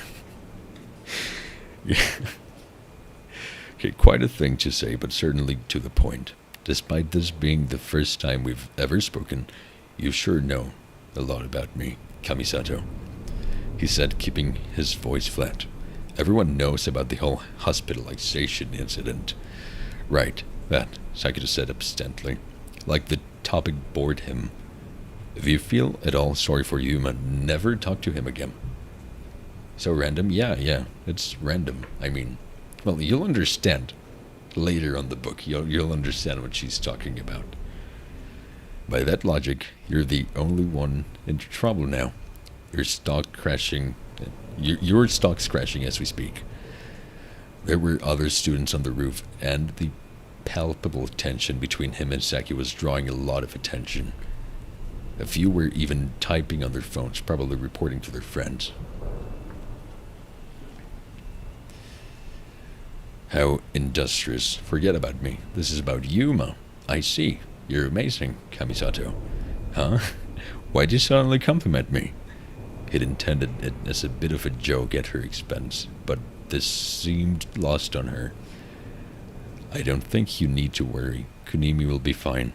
Okay, quite a thing to say, but certainly to the point. Despite this being the first time we've ever spoken, you sure know a lot about me, Kamisato, he said, keeping his voice flat. "Everyone knows about the whole hospitalization incident." "Right, that," Sakita said absently, like the topic bored him. "If you feel at all sorry for Yuma, never talk to him again." "So random?" Yeah, it's random. I mean, well, you'll understand. Later on the book, you'll understand what she's talking about. "By that logic, you're the only one in trouble now. Your stock's crashing as we speak." There were other students on the roof, and the palpable tension between him and Saki was drawing a lot of attention. A few were even typing on their phones, probably reporting to their friends. "How industrious. Forget about me. This is about Yuma. I see. You're amazing, Kamisato." "Huh? Why'd you suddenly compliment me?" He'd intended it as a bit of a joke at her expense, but this seemed lost on her. "I don't think you need to worry. Kunimi will be fine.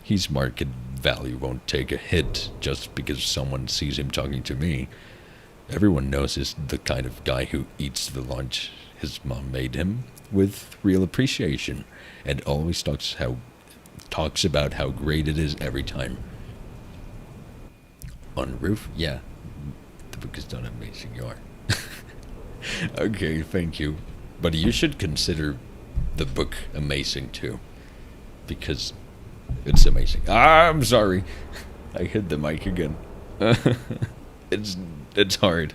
His market value won't take a hit just because someone sees him talking to me. Everyone knows he's the kind of guy who eats the lunch his mom made him with real appreciation, and always talks about how great it is every time." "On roof? Yeah. The book is done amazing. You are." "Okay, thank you. But you should consider the book amazing too, because it's amazing." I'm sorry. I hit the mic again. It's hard.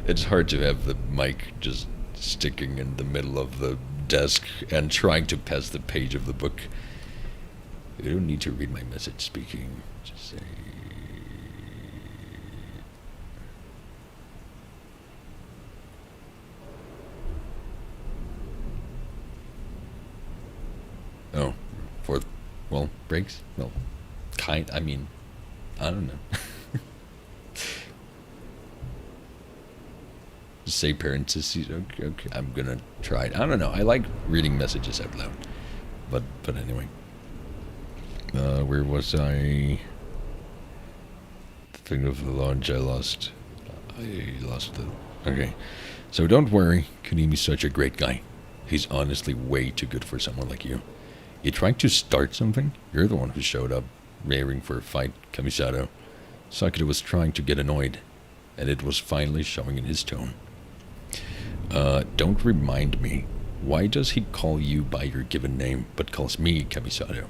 It's hard to have the mic just sticking in the middle of the desk and trying to pass the page of the book. You don't need to read my message speaking. Just say... Oh, fourth, well, breaks? Well, I don't know. Say parentheses. Okay, I'm gonna try it. I don't know. I like reading messages out loud. But anyway. Where was I? Thing of the launch, I lost the... Okay. "So don't worry. Kunimi's such a great guy. He's honestly way too good for someone like you. You trying to start something? You're the one who showed up, raring for a fight, Kamisato." Sakita was trying to get annoyed, and it was finally showing in his tone. Don't remind me. Why does he call you by your given name, but calls me Kamisato?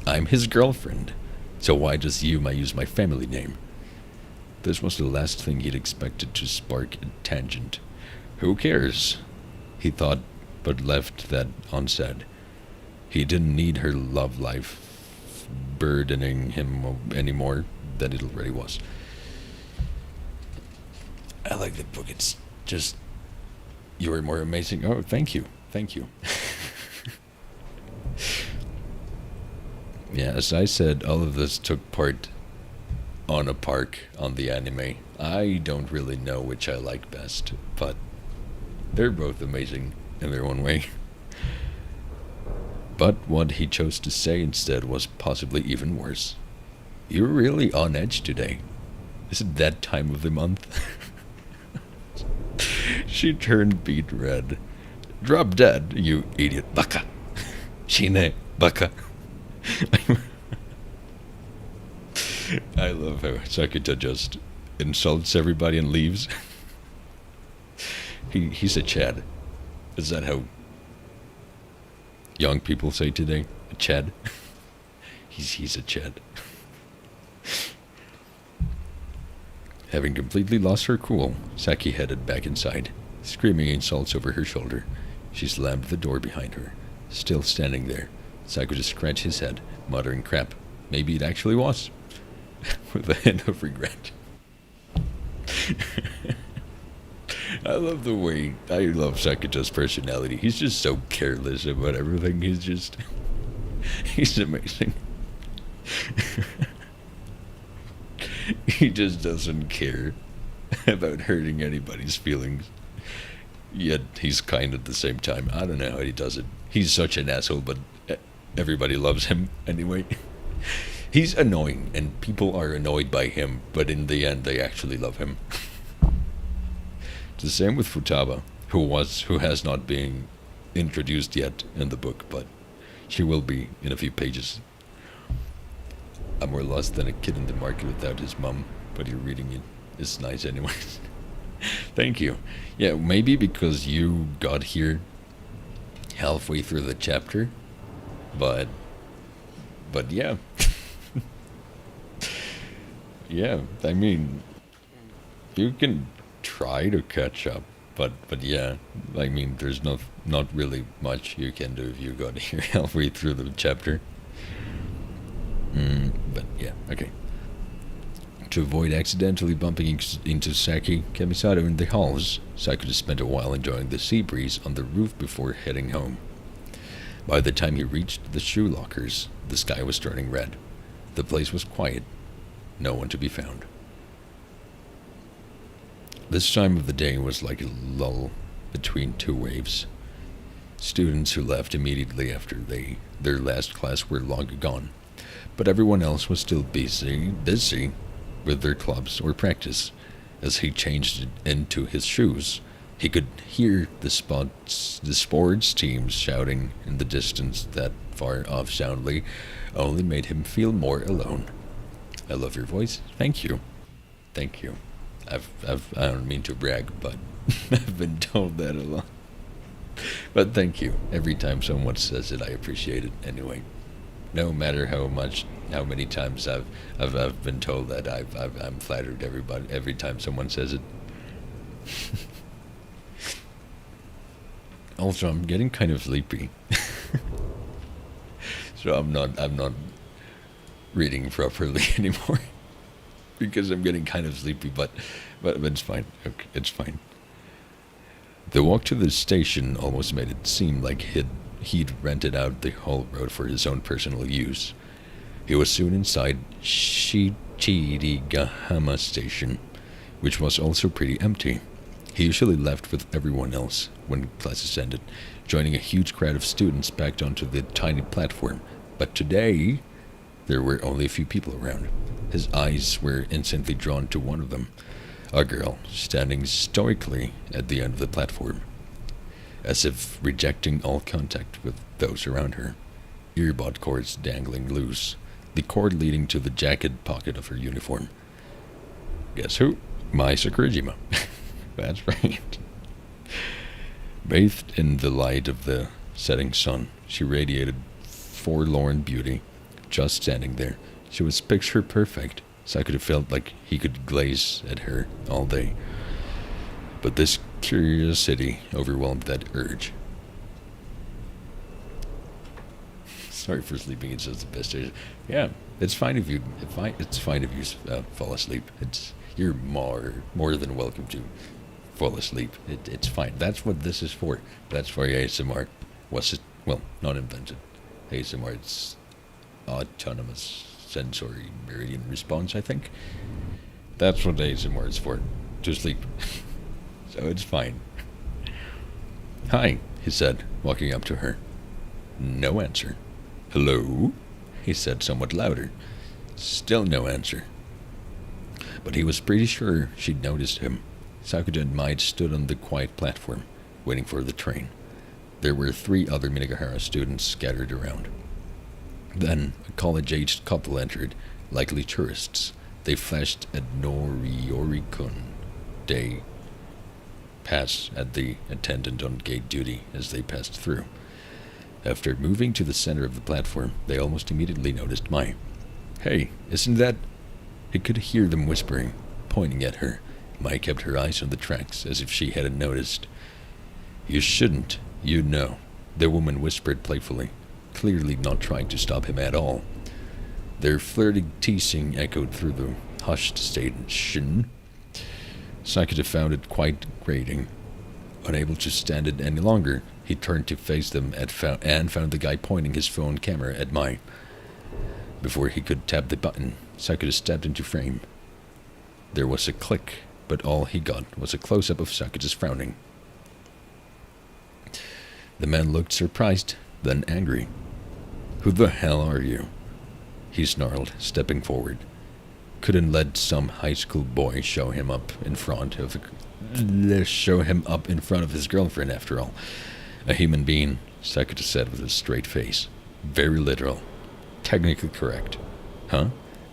I'm his girlfriend. So why does Yuma use my family name?" This was the last thing he'd expected to spark a tangent. Who cares? He thought, but left that unsaid. He didn't need her love life burdening him any more than it already was. I like the book. It's just... You were more amazing. Oh, thank you. Thank you. Yeah, as I said, all of this took part on a park on the anime. I don't really know which I like best, but they're both amazing in their own way. But what he chose to say instead was possibly even worse. You're really on edge today. Is it that time of the month? She turned beet red. Drop dead, you idiot. Baka. Shine. Baka. I love how Sakita just insults everybody and leaves. He's a Chad. Is that how young people say today? A Chad? He's a Chad. Having completely lost her cool, Saki headed back inside, screaming insults over her shoulder. She slammed the door behind her. Still standing there, Sakura scratched his head, muttering crap. Maybe it actually was. With a hint of regret. I love Sakuta's personality. He's just so careless about everything. He's amazing. He just doesn't care about hurting anybody's feelings. Yet he's kind at the same time. I don't know how he does it. He's such an asshole, but everybody loves him anyway. He's annoying, and people are annoyed by him, but in the end, they actually love him. It's the same with Futaba, who has not been introduced yet in the book, but she will be in a few pages. I'm more lost than a kid in the market without his mom, but you're reading it. It's nice anyways. Thank you. Yeah, maybe because you got here halfway through the chapter, but yeah. Yeah, I mean, you can try to catch up, but yeah, I mean, there's not really much you can do if you got here halfway through the chapter. But yeah, okay. To avoid accidentally bumping into Saki, Kamisato in the halls, Sakura spent a while enjoying the sea breeze on the roof before heading home. By the time he reached the shoe lockers, the sky was turning red. The place was quiet. No one to be found. This time of the day was like a lull between two waves. Students who left immediately after their last class were long gone, but everyone else was still busy with their clubs or practice. As he changed into his shoes, he could hear the sports teams shouting in the distance that far off soundly only made him feel more alone. I love your voice. Thank you. Thank you. I don't mean to brag, but I've been told that a lot. But thank you. Every time someone says it, I appreciate it anyway. No matter how many times I've been told that, I'm flattered every time someone says it. Also, I'm getting kind of sleepy, so I'm not reading properly anymore because I'm getting kind of sleepy. But it's fine. Okay, it's fine. The walk to the station almost made it seem like he'd rented out the whole road for his own personal use. He was soon inside Shichirigahama Station, which was also pretty empty. He usually left with everyone else when classes ended, joining a huge crowd of students packed onto the tiny platform. But today, there were only a few people around. His eyes were instantly drawn to one of them, a girl standing stoically at the end of the platform, as if rejecting all contact with those around her. Earbud cords dangling loose, the cord leading to the jacket pocket of her uniform. Guess who? Mai Sakurajima. That's right. Bathed in the light of the setting sun, she radiated forlorn beauty. Just standing there, she was picture perfect. Sakura felt like he could glaze at her all day. But this curiosity overwhelmed that urge. Sorry for sleeping. It's just the best. Yeah, it's fine if you fall asleep. You're more than welcome to fall asleep. It's fine. That's what this is for. That's for ASMR. Well, not invented. ASMR. It's autonomous sensory meridian response, I think. That's what ASMR is for. To sleep. So it's fine. Hi, he said, walking up to her. No answer. Hello? He said somewhat louder. Still no answer. But he was pretty sure she'd noticed him. Sakuja and Maid stood on the quiet platform, waiting for the train. There were 3 other Minagahara students scattered around. Then a college-aged couple entered, likely tourists. They flashed at Noriori-kun. They passed at the attendant on gate duty as they passed through. After moving to the center of the platform, they almost immediately noticed Mai. Hey, isn't that... He could hear them whispering, pointing at her. Mai kept her eyes on the tracks, as if she hadn't noticed. You shouldn't, you know, the woman whispered playfully, clearly not trying to stop him at all. Their flirty teasing echoed through the hushed station. Sakuja found it quite grating. Unable to stand it any longer, he turned to face them and found the guy pointing his phone camera at Mai. Before he could tap the button, Sakuja stepped into frame. There was a click, but all he got was a close-up of Sakuja's frowning. The man looked surprised, then angry. Who the hell are you? He snarled, stepping forward. Couldn't let some high school boy show him up in front of his girlfriend, after all. A human being, Sakuja said with a straight face. Very literal. Technically correct. Huh?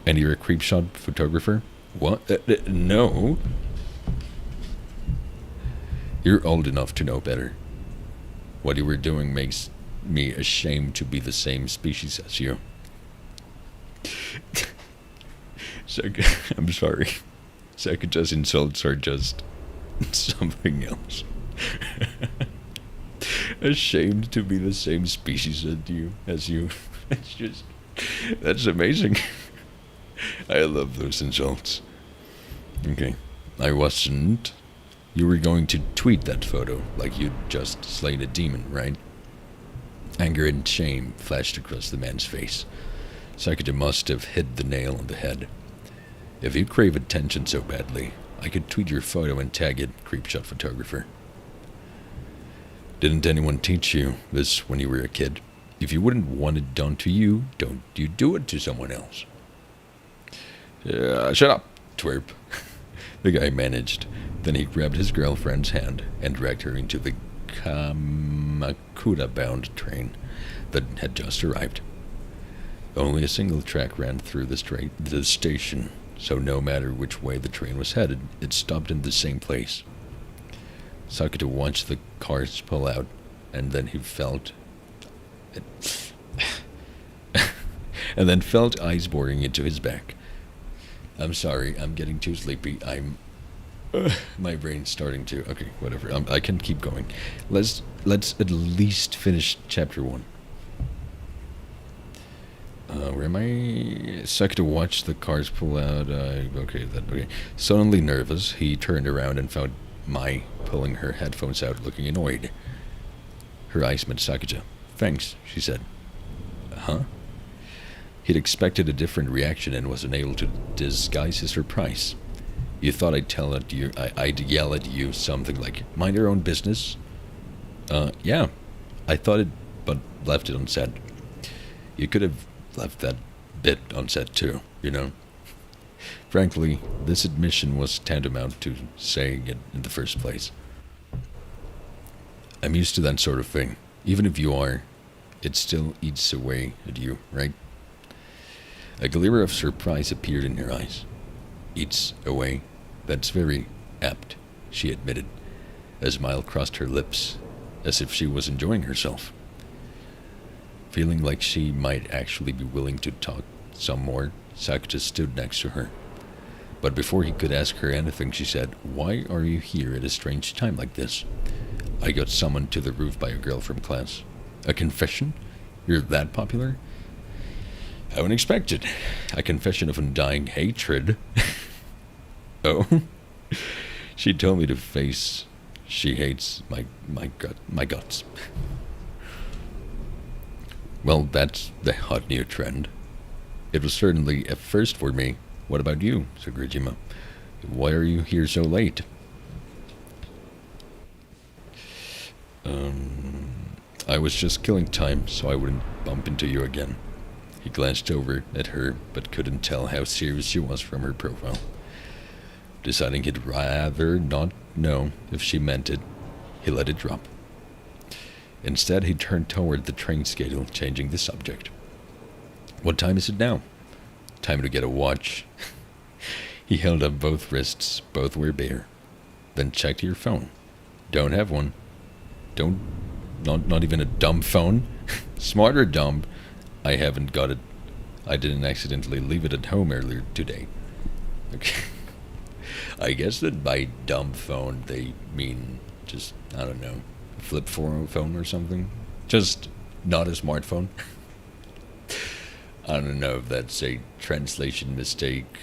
And you're a creepshot photographer? What? No. You're old enough to know better. What you were doing makes me ashamed to be the same species as you. I'm sorry. Sakuja's insults are just something else. Ashamed to be the same species as you. That's amazing. I love those insults. Okay. I wasn't. You were going to tweet that photo like you'd just slain a demon, right? Anger and shame flashed across the man's face. Sakuja must have hit the nail on the head. If you crave attention so badly, I could tweet your photo and tag it, creepshot photographer. Didn't anyone teach you this when you were a kid? If you wouldn't want it done to you, don't you do it to someone else. Shut up, twerp. The guy managed. Then he grabbed his girlfriend's hand and dragged her into the Kamakura-bound train that had just arrived. Only a single track ran through the station, so no matter which way the train was headed, it stopped in the same place. Sakuja watched the cars pull out, and then he felt ice boring into his back. I'm sorry, I'm getting too sleepy. My brain's starting to... Okay, whatever. I can keep going. Let's at least finish chapter 1. Where am I? Sakuja watched the cars pull out. Okay. Suddenly nervous, he turned around and found Mai pulling her headphones out, looking annoyed. Her eyes met Sakuja. Thanks, she said. Huh? He'd expected a different reaction and was unable to disguise his surprise. You thought I'd yell at you something like, mind your own business? Yeah. I thought it, but left it unsaid. You could have left that bit unsaid too, you know? Frankly, this admission was tantamount to saying it in the first place. I'm used to that sort of thing. Even if you are, it still eats away at you, right? A glimmer of surprise appeared in her eyes. Eats away? That's very apt, she admitted. A smile crossed her lips, as if she was enjoying herself. Feeling like she might actually be willing to talk some more, Sakuja stood next to her. But before he could ask her anything, she said, Why are you here at a strange time like this? I got summoned to the roof by a girl from class. A confession? You're that popular? I wouldn't expect it. A confession of undying hatred. Oh? She told me to face she hates my guts. Well, that's the hot new trend. It was certainly a first for me. What about you, Sakurajima? Why are you here so late? I was just killing time so I wouldn't bump into you again. He glanced over at her, but couldn't tell how serious she was from her profile. Deciding he'd rather not know if she meant it, he let it drop. Instead, he turned toward the train schedule, changing the subject. What time is it now? Time to get a watch. He held up both wrists, both were bare. Then checked your phone. Don't have one. Not even a dumb phone. Smart or dumb? I haven't got it. I didn't accidentally leave it at home earlier today. Okay. I guess that by dumb phone they mean just, I don't know, a flip phone or something. Just not a smartphone. I don't know if that's a translation mistake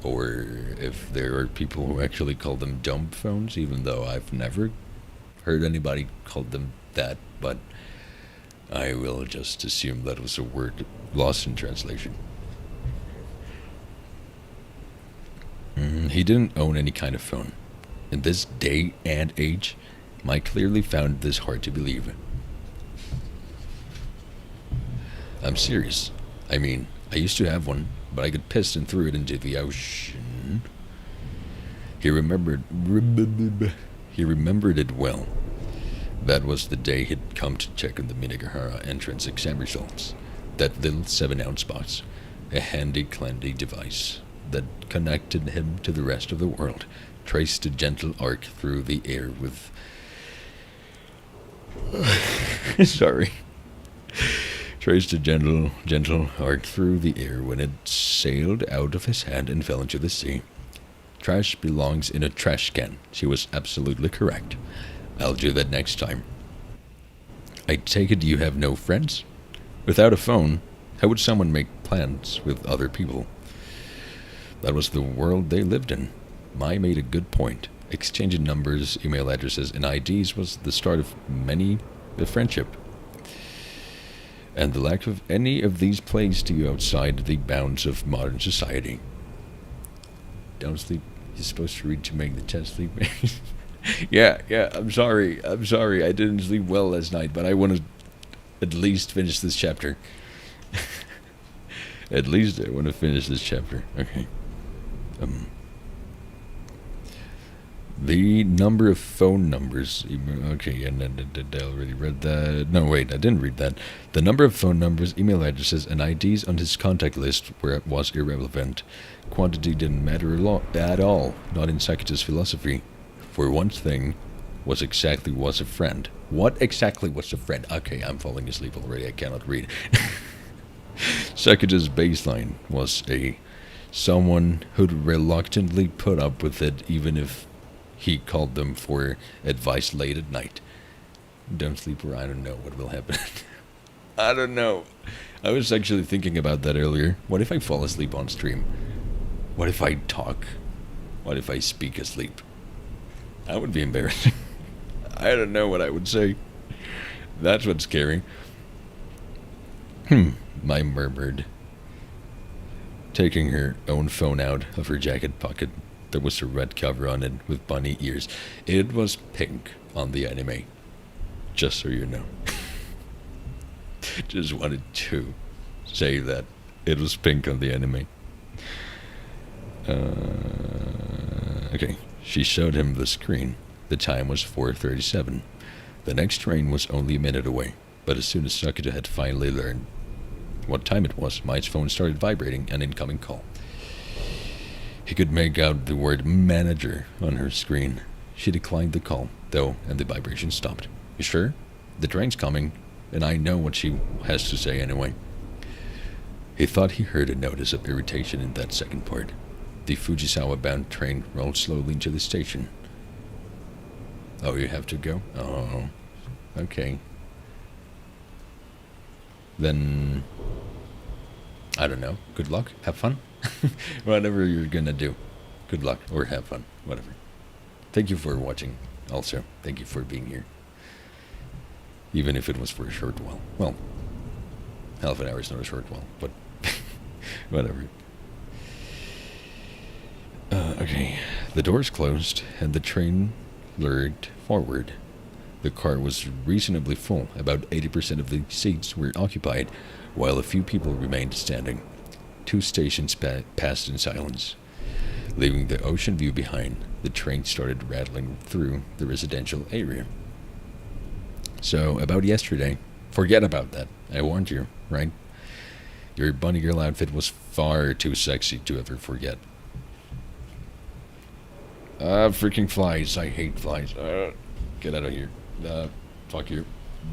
or if there are people who actually call them dumb phones, even though I've never heard anybody call them that, but I will just assume that was a word lost in translation. He didn't own any kind of phone. In this day and age, Mike clearly found this hard to believe. I'm serious. I mean, I used to have one, but I got pissed and threw it into the ocean. He remembered it well. That was the day he'd come to check on the Minagahara entrance exam results. That little 7-ounce box. A handy-clandy device that connected him to the rest of the world. Traced a gentle arc through the air with... Sorry. Traced a gentle arc through the air when it sailed out of his hand and fell into the sea. Trash belongs in a trash can. She was absolutely correct. I'll do that next time. I take it you have no friends? Without a phone, how would someone make plans with other people? That was the world they lived in. Mai made a good point. Exchanging numbers, email addresses, and IDs was the start of many a friendship. And the lack of any of these plays to you outside the bounds of modern society. Don't sleep. You're supposed to read to make the test sleep. Yeah, I'm sorry. I didn't sleep well last night, but I want to at least finish this chapter. At least I want to finish this chapter. Okay. The number of phone numbers. Okay, and I already read that. No, wait, I didn't read that. The number of phone numbers, email addresses, and IDs on his contact list was irrelevant. Quantity didn't matter at all, not in Sakuta's philosophy. For one thing, was exactly was a friend. What exactly was a friend? Okay, I'm falling asleep already. I cannot read. Sakuta's baseline was someone who'd reluctantly put up with it even if he called them for advice late at night. Don't sleep or I don't know what will happen. I don't know. I was actually thinking about that earlier. What if I fall asleep on stream? What if I talk? What if I speak asleep? That would be embarrassing. I don't know what I would say. That's what's scary. Mai murmured, taking her own phone out of her jacket pocket. There was a red cover on it with bunny ears. It was pink on the anime. Just so you know. Just wanted to say that. It was pink on the anime. Okay. She showed him the screen. The time was 4:37. The next train was only a minute away. But as soon as Sakuta had finally learned what time it was, Mai's phone started vibrating, an incoming call. He could make out the word manager on her screen. She declined the call, though, and the vibration stopped. You sure? The train's coming, and I know what she has to say anyway. He thought he heard a notice of irritation in that second part. The Fujisawa-bound train rolled slowly into the station. Oh, you have to go? Oh, okay. Then, I don't know. Good luck. Have fun. Whatever you're gonna do. Good luck or have fun. Whatever. Thank you for watching. Also, thank you for being here. Even if it was for a short while. Well, half an hour is not a short while, but Whatever. Okay. The doors closed, and the train lurched forward. The car was reasonably full. About 80% of the seats were occupied, while a few people remained standing. 2 stations passed in silence. Leaving the ocean view behind, the train started rattling through the residential area. So, about yesterday, forget about that. I warned you, right? Your bunny girl outfit was far too sexy to ever forget. Freaking flies. I hate flies. Get out of here. Fuck you.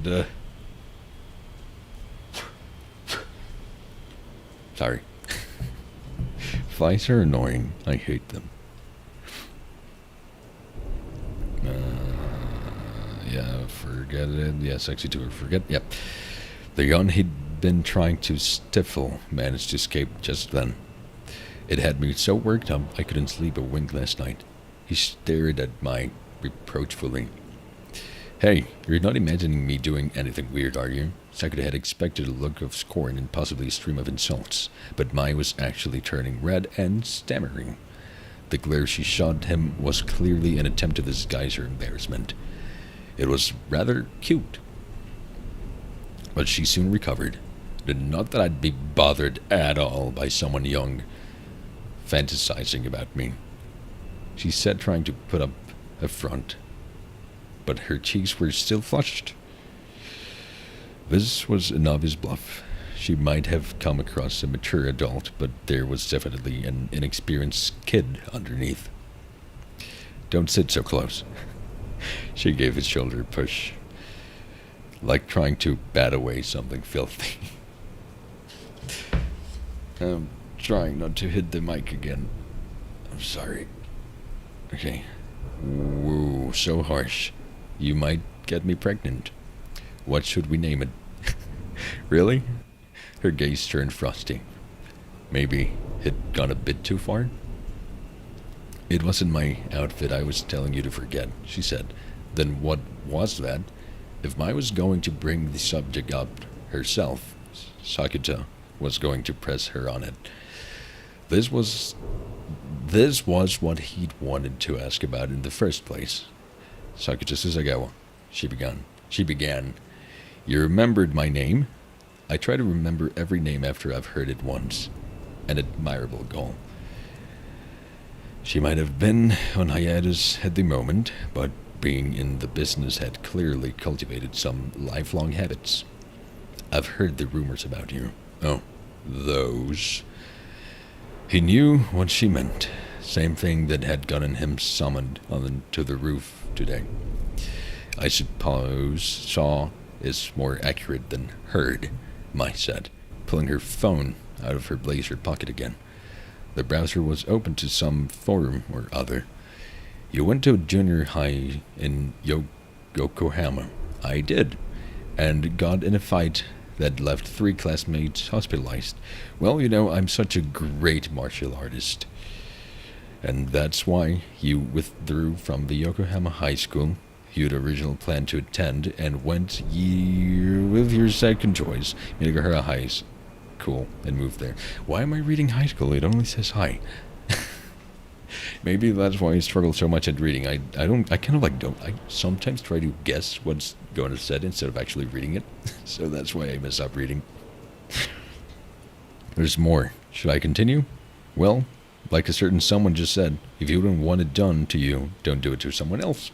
Duh. Sorry. Flies are annoying. I hate them. Yeah, forget it. Yeah, sexy to her. Forget. Yep. The yawn he'd been trying to stifle managed to escape just then. It had me so worked up I couldn't sleep a wink last night. He stared at Mai reproachfully. Hey, you're not imagining me doing anything weird, are you? Sakura had expected a look of scorn and possibly a stream of insults, but Mai was actually turning red and stammering. The glare she shot him was clearly an attempt to disguise her embarrassment. It was rather cute. But she soon recovered. Not that I'd be bothered at all by someone young fantasizing about me, she said, trying to put up a front. But her cheeks were still flushed. This was an obvious bluff. She might have come across a mature adult, but there was definitely an inexperienced kid underneath. Don't sit so close. She gave his shoulder a push, like trying to bat away something filthy. I'm trying not to hit the mic again. I'm sorry. Okay. Whoa, so harsh. You might get me pregnant. What should we name it? Really? Her gaze turned frosty. Maybe it gone a bit too far? It wasn't my outfit I was telling you to forget, she said. Then what was that? If Mai was going to bring the subject up herself, Sakura was going to press her on it. This was what he'd wanted to ask about in the first place. Sakura Sasagawa, she began. You remembered my name? I try to remember every name after I've heard it once. An admirable goal. She might have been on hiatus at the moment, but being in the business had clearly cultivated some lifelong habits. I've heard the rumors about you. Oh, those. He knew what she meant. Same thing that had gotten him summoned onto the roof today. I suppose saw is more accurate than heard, Mai said, pulling her phone out of her blazer pocket again. The browser was open to some forum or other. You went to junior high in Yokohama. I did, and got in a fight that left 3 classmates hospitalized. Well, you know, I'm such a great martial artist. And that's why you withdrew from the Yokohama high school you'd originally planned to attend and went with your second choice, Minagahara High School, and moved there. Why am I reading high school? It only says high. Maybe that's why I struggle so much at reading. I sometimes try to guess what's going to said instead of actually reading it. So that's why I mess up reading. There's more. Should I continue? Well, like a certain someone just said, if you don't want it done to you, don't do it to someone else.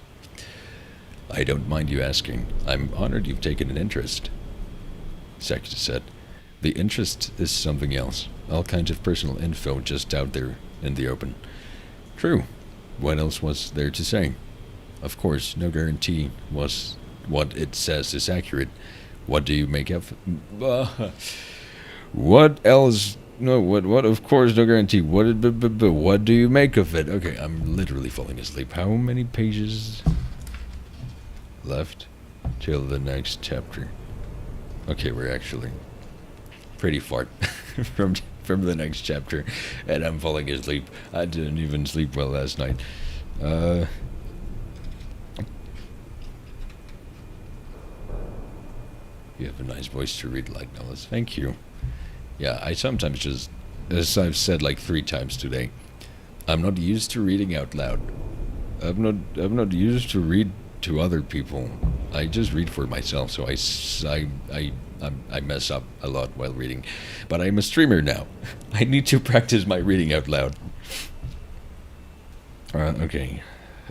I don't mind you asking. I'm honored you've taken an interest. Sakura said. The interest is something else. All kinds of personal info just out there in the open. True. What else was there to say? Of course, no guarantee was what it says is accurate. What do you make of... what else... No, what, of course, no guarantee. What do you make of it? Okay, I'm literally falling asleep. How many pages left till the next chapter? Okay, we're actually pretty far from the next chapter, and I'm falling asleep. I didn't even sleep well last night. You have a nice voice to read light novels. Thank you. Yeah, I sometimes just As I've said like 3 times today, I'm not used to reading out loud. I'm not used to read to other people. I just read for myself, so I mess up a lot while reading. But I'm a streamer now. I need to practice my reading out loud. Okay.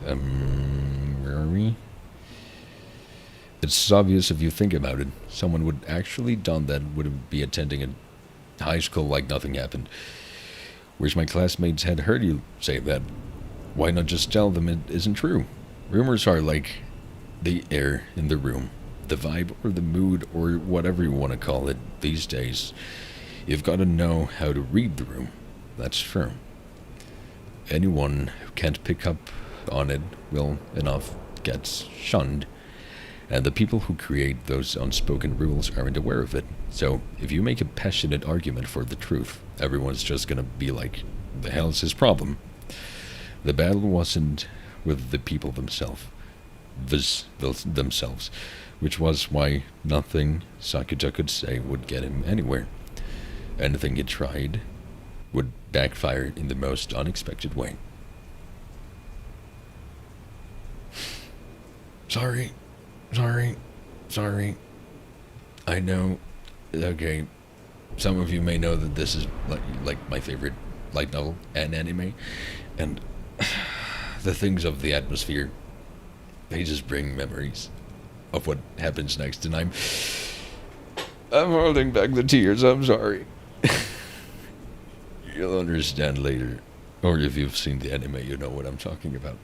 Where are we? It's obvious if you think about it. Someone would actually done that would be attending a high school like nothing happened. Wish my classmates had heard you say that. Why not just tell them it isn't true? Rumors are like the air in the room, the vibe or the mood or whatever you want to call it these days. You've got to know how to read the room. That's true. Anyone who can't pick up on it well enough gets shunned. And the people who create those unspoken rules aren't aware of it. So, if you make a passionate argument for the truth, everyone's just gonna be like, the hell's his problem? The battle wasn't with the people themselves, which was why nothing Sakuta could say would get him anywhere. Anything he tried would backfire in the most unexpected way. Sorry. I know. Okay. Some of you may know that this is like my favorite light novel and anime, and the things of the atmosphere, they just bring memories of what happens next, and I'm holding back the tears. I'm sorry. You'll understand later, or if you've seen the anime, you know what I'm talking about.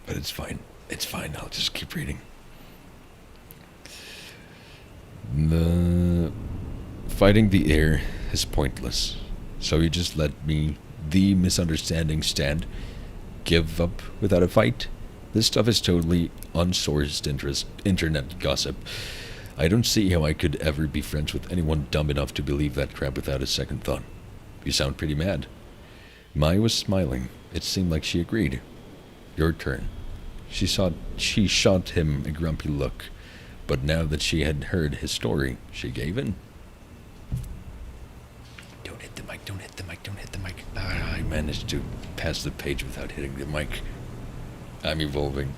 But it's fine. I'll just keep reading. The fighting the air is pointless, so you just let the misunderstanding stand. Give up without a fight? This stuff is totally unsourced internet gossip. I don't see how I could ever be friends with anyone dumb enough to believe that crap without a second thought. You sound pretty mad. Mai was smiling. It seemed like she agreed. Your turn. She shot him a grumpy look, but now that she had heard his story, she gave in. Don't hit the mic. I managed to pass the page without hitting the mic. I'm evolving.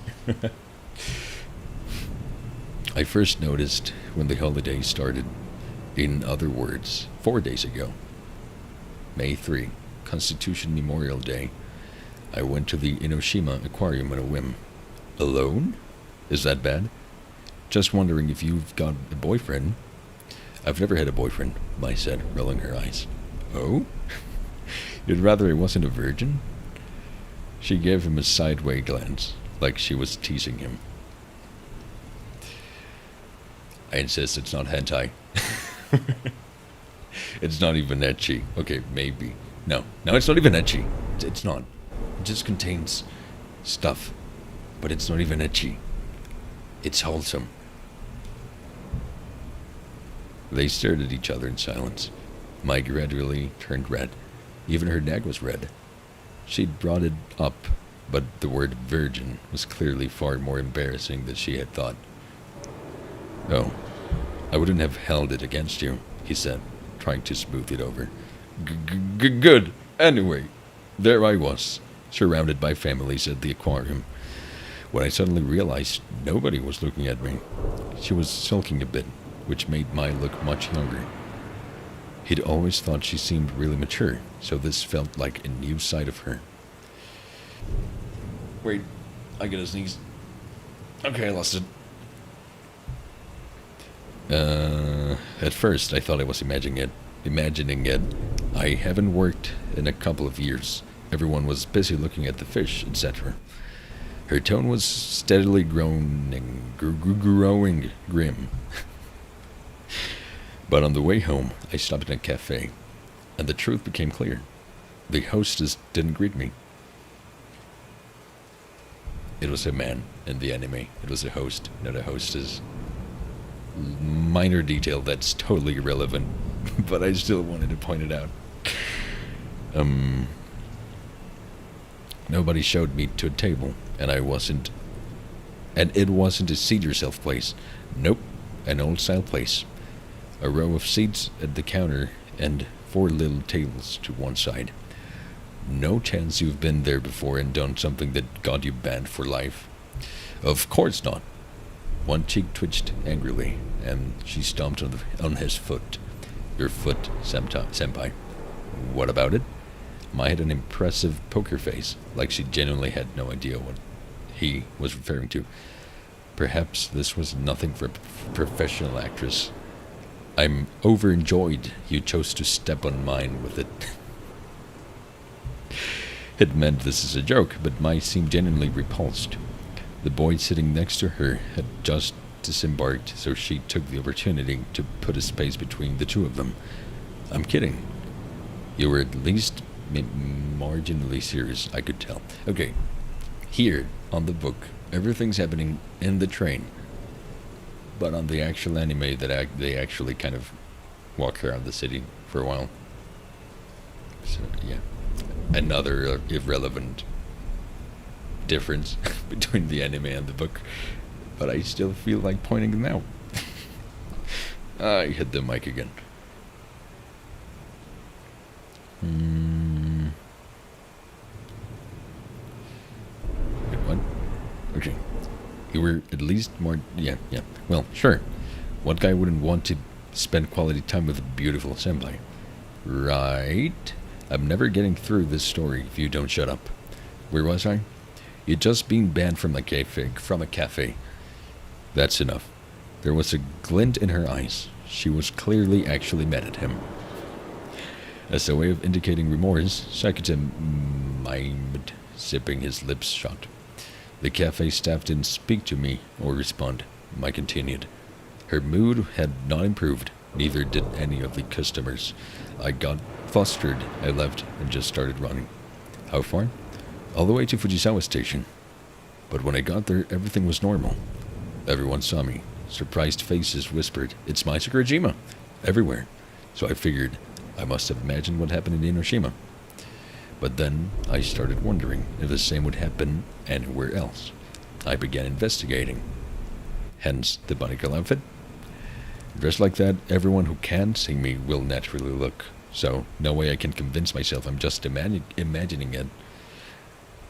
I first noticed when the holiday started. In other words, 4 days ago. May 3, Constitution Memorial Day. I went to the Inoshima Aquarium on a whim. Alone? Is that bad? Just wondering if you've got a boyfriend. I've never had a boyfriend, Mai said, rolling her eyes. Oh? You'd rather I wasn't a virgin? She gave him a sideway glance, like she was teasing him. I insist it's not hentai. It's not even ecchi. Okay, maybe. No, it's not even ecchi. It's not. It just contains stuff. But it's not even ecchi. It's wholesome. They stared at each other in silence. Mai gradually turned red. Even her neck was red. She'd brought it up, but the word virgin was clearly far more embarrassing than she had thought. Oh, I wouldn't have held it against you, he said, trying to smooth it over. Good. Anyway, there I was, surrounded by families at the aquarium, when I suddenly realized nobody was looking at me. She was sulking a bit, which made Mai look much younger. He'd always thought she seemed really mature, so this felt like a new side of her. Wait, I gotta sneeze. Okay, I lost it. At first I thought I was imagining it. I haven't worked in a couple of years. Everyone was busy looking at the fish, etc. Her tone was steadily growing grim. But on the way home, I stopped in a cafe, and the truth became clear. The hostess didn't greet me. It was a man in the anime. It was a host, not a hostess. Minor detail that's totally irrelevant, but I still wanted to point it out. Nobody showed me to a table, and it wasn't a seat-yourself place. Nope, an old-style place. A row of seats at the counter, and four little tables to one side. No chance you've been there before and done something that got you banned for life. Of course not. One cheek twitched angrily, and she stomped on his foot. Your foot, senpai. What about it? Mai had an impressive poker face, like she genuinely had no idea what he was referring to. Perhaps this was nothing for a professional actress. I'm overjoyed you chose to step on mine with it. It meant this is a joke, but Mai seemed genuinely repulsed. The boy sitting next to her had just disembarked, so she took the opportunity to put a space between the two of them. I'm kidding. You were at least marginally serious, I could tell. Okay, here on the book, everything's happening in the train. But on the actual anime, they actually kind of walk around the city for a while. So, yeah. Another irrelevant difference between the anime and the book, but I still feel like pointing them out. I hit the mic again. Wait, what? Okay. You were at least more... Yeah. Well, sure. What guy wouldn't want to spend quality time with a beautiful senpai? Right? I'm never getting through this story if you don't shut up. Where was I? You'd just been banned from a cafe. That's enough. There was a glint in her eyes. She was clearly actually mad at him. As a way of indicating remorse, Sakata mimed, zipping his lips shut. The cafe staff didn't speak to me or respond. Mai continued. Her mood had not improved. Neither did any of the customers. I got flustered. I left and just started running. How far? All the way to Fujisawa Station. But when I got there, everything was normal. Everyone saw me. Surprised faces whispered, "It's Mai Sakurajima!" everywhere. So I figured I must have imagined what happened in Inoshima. But then I started wondering if the same would happen anywhere else. I began investigating. Hence the bunny girl outfit. Dressed like that, everyone who can see me will naturally look. So no way I can convince myself I'm just imagining it.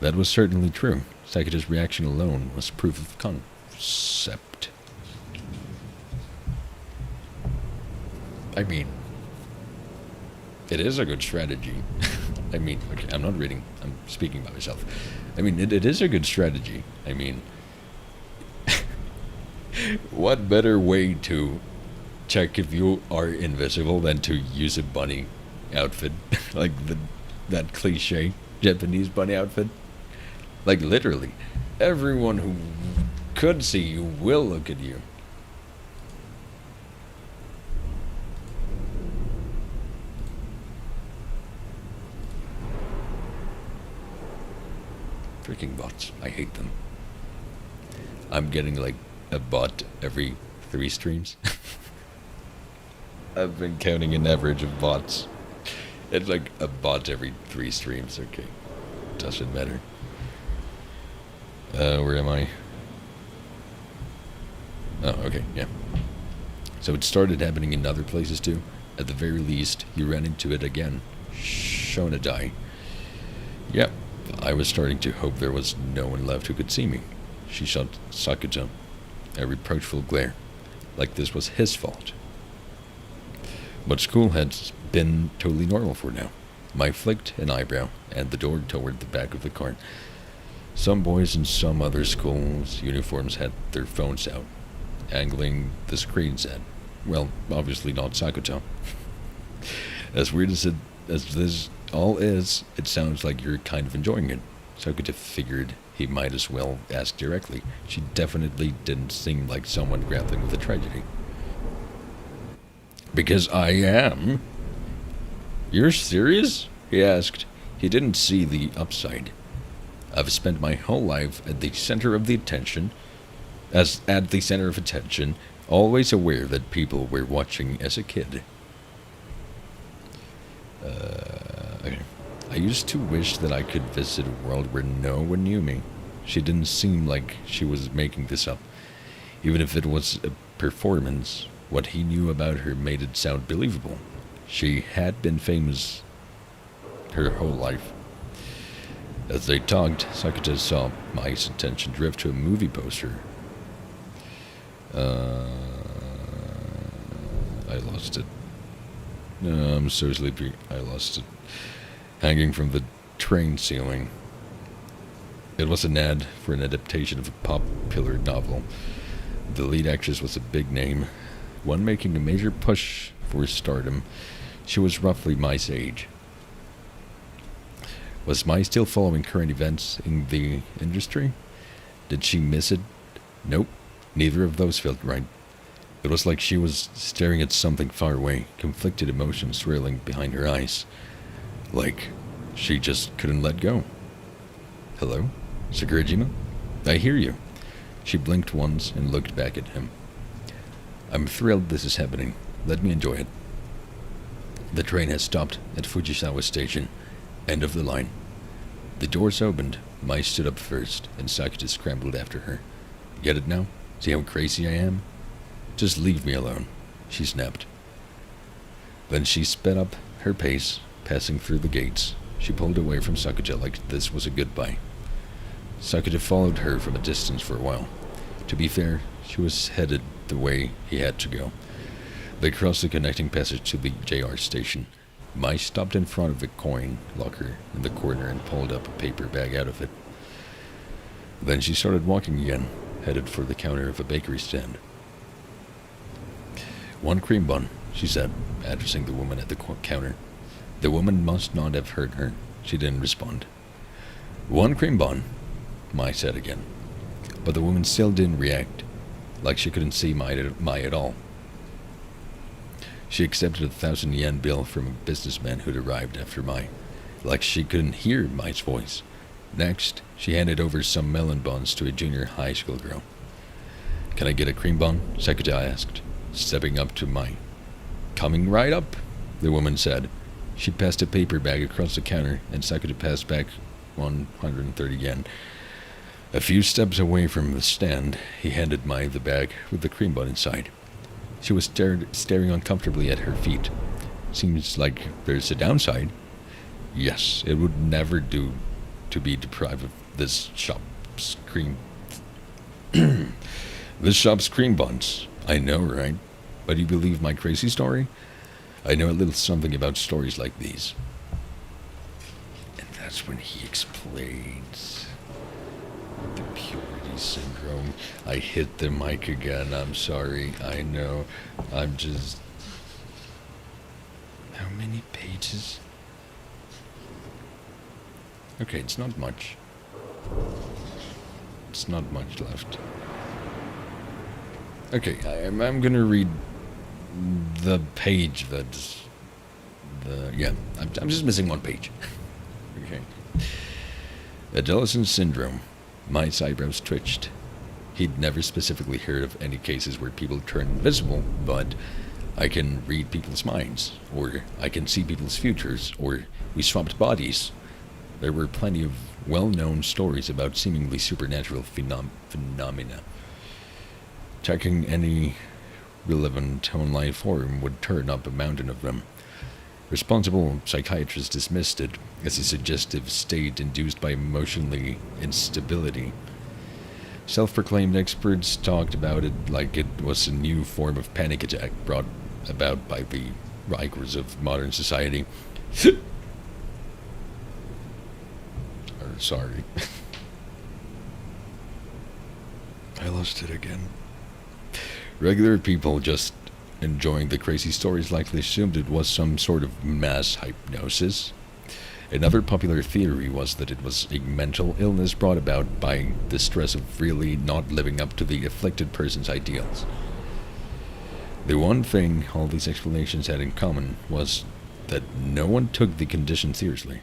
That was certainly true. Sakata's reaction alone was proof of concept. I mean, it is a good strategy. I mean, okay, I'm not reading, I'm speaking by myself. I mean, it is a good strategy. I mean, what better way to check if you are invisible than to use a bunny outfit? Like that cliche Japanese bunny outfit? Like literally, everyone who could see you will look at you. Freaking bots. I hate them. I'm getting like a bot every 3 streams. I've been counting an average of bots. It's like a bot every 3 streams. Okay. Doesn't matter. Where am I? Oh, okay, yeah. So it started happening in other places too. At the very least, you ran into it again. Shonadai. Yep. I was starting to hope there was no one left who could see me. She shot Sakata a reproachful glare, like this was his fault. But school had been totally normal for now. Mai flicked an eyebrow and the door toward the back of the car. Some boys in some other schools' uniforms had their phones out, angling the screens at, well, obviously not Sakata. As weird as this all is, it sounds like you're kind of enjoying it. Sakata figured he might as well ask directly. She definitely didn't seem like someone grappling with a tragedy. Because I am. You're serious? He asked. He didn't see the upside. I've spent my whole life at the center of attention, always aware that people were watching as a kid. Okay. I used to wish that I could visit a world where no one knew me. She didn't seem like she was making this up. Even if it was a performance, what he knew about her made it sound believable. She had been famous her whole life. As they talked, Sakata saw Mai's attention drift to a movie poster. I lost it. No, I'm so sleepy. I lost it. Hanging from the train ceiling. It was an ad for an adaptation of a popular novel. The lead actress was a big name, one making a major push for stardom. She was roughly Mai's age. Was Mai still following current events in the industry? Did she miss it? Nope. Neither of those felt right. It was like she was staring at something far away, conflicted emotions swirling behind her eyes. Like she just couldn't let go. Hello? Sakurajima? I hear you. She blinked once and looked back at him. I'm thrilled this is happening. Let me enjoy it. The train has stopped at Fujisawa Station. End of the line. The doors opened. Mai stood up first, and Sakata scrambled after her. Get it now? See how crazy I am? Just leave me alone, she snapped. Then she sped up her pace, passing through the gates. She pulled away from Sakata like this was a goodbye. Sakata followed her from a distance for a while. To be fair, she was headed the way he had to go. They crossed the connecting passage to the JR station. Mai stopped in front of a coin locker in the corner and pulled up a paper bag out of it. Then she started walking again, headed for the counter of a bakery stand. 1 cream bun, she said, addressing the woman at the counter. The woman must not have heard her. She didn't respond. 1 cream bun, Mai said again. But the woman still didn't react, like she couldn't see Mai at all. She accepted a 1,000 yen bill from a businessman who'd arrived after Mai, like she couldn't hear Mai's voice. Next, she handed over some melon buns to a junior high school girl. Can I get a cream bun? Sakata asked, stepping up to Mai. Coming right up, the woman said. She passed a paper bag across the counter, and Sakata passed back 130 yen. A few steps away from the stand, he handed Mai the bag with the cream bun inside. She was staring uncomfortably at her feet. Seems like there's a downside. Yes, it would never do to be deprived of this shop's cream... this shop's cream buns. I know, right? But you believe my crazy story? I know a little something about stories like these. And that's when he explains the purity syndrome. I hit the mic again. I'm sorry. I know. I'm just... How many pages? Okay, it's not much. It's not much left. Okay, I'm gonna read the page that's... I'm just missing 1 page. Okay. Adolescent syndrome. Mai's eyebrows twitched. He'd never specifically heard of any cases where people turn invisible, but I can read people's minds, or I can see people's futures, or we swapped bodies. There were plenty of well-known stories about seemingly supernatural phenomena. Checking any relevant online forum would turn up a mountain of them. Responsible psychiatrists dismissed it as a suggestive state induced by emotional instability. Self-proclaimed experts talked about it like it was a new form of panic attack brought about by the rigors of modern society. Sorry. I lost it again. Regular people just enjoying the crazy stories likely assumed it was some sort of mass hypnosis. Another popular theory was that it was a mental illness brought about by the stress of really not living up to the afflicted person's ideals. The one thing all these explanations had in common was that no one took the condition seriously.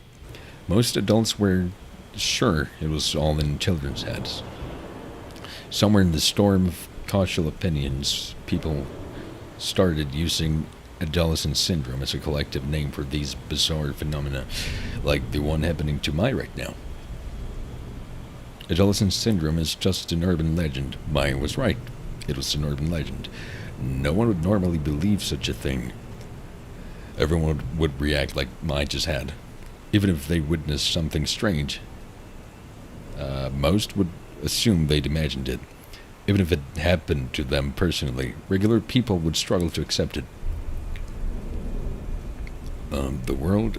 Most adults were sure it was all in children's heads. Somewhere in the storm of cautious opinions, people started using adolescent syndrome as a collective name for these bizarre phenomena, like the one happening to Mai right now. Adolescent syndrome is just an urban legend. Mai was right. It was an urban legend. No one would normally believe such a thing. Everyone would react like I just had, even if they witnessed something strange. Most would assume they'd imagined it. Even if it happened to them personally, regular people would struggle to accept it. The world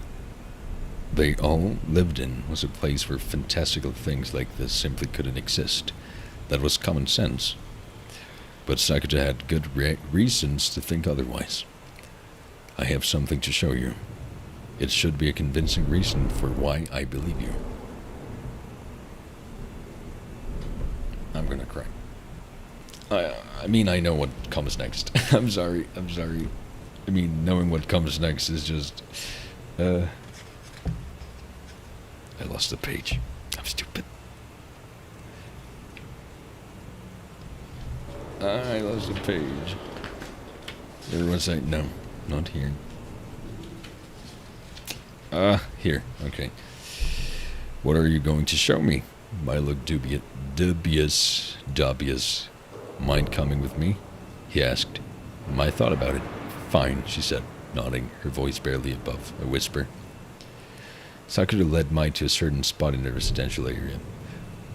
they all lived in was a place where fantastical things like this simply couldn't exist. That was common sense. But Sakuta had good reasons to think otherwise. I have something to show you. It should be a convincing reason for why I believe you. I'm gonna cry. I mean, I know what comes next. I'm sorry. I mean, knowing what comes next is just... I lost the page. I'm stupid. I lost the page. Everyone's like, no, not here. Here. Okay. What are you going to show me? I look dubious. Mind coming with me? He asked. I thought about it. Fine, she said, nodding, her voice barely above a whisper. Sakuta led Mai to a certain spot in the residential area,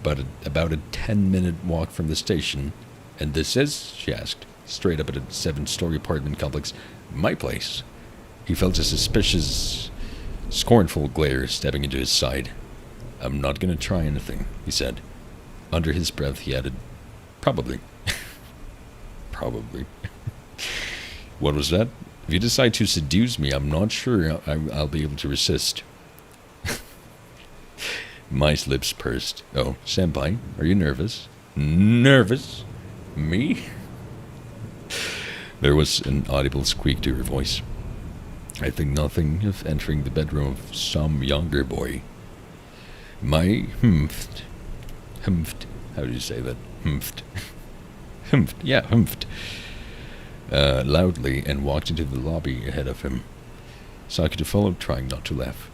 but about a 10-minute walk from the station. And this is, she asked, straight up at a 7-story apartment complex. My place. He felt a suspicious, scornful glare stepping into his side. I'm not gonna try anything, he said. Under his breath, he added, probably. Probably. What was that? If you decide to seduce me, I'm not sure I'll be able to resist. Mai's lips pursed. Oh, Senpai, are you nervous? Nervous? Me? There was an audible squeak to her voice. I think nothing of entering the bedroom of some younger boy. Mai humphed. How do you say that? Humphed. Humphed. Loudly and walked into the lobby ahead of him. Sakuta followed, trying not to laugh.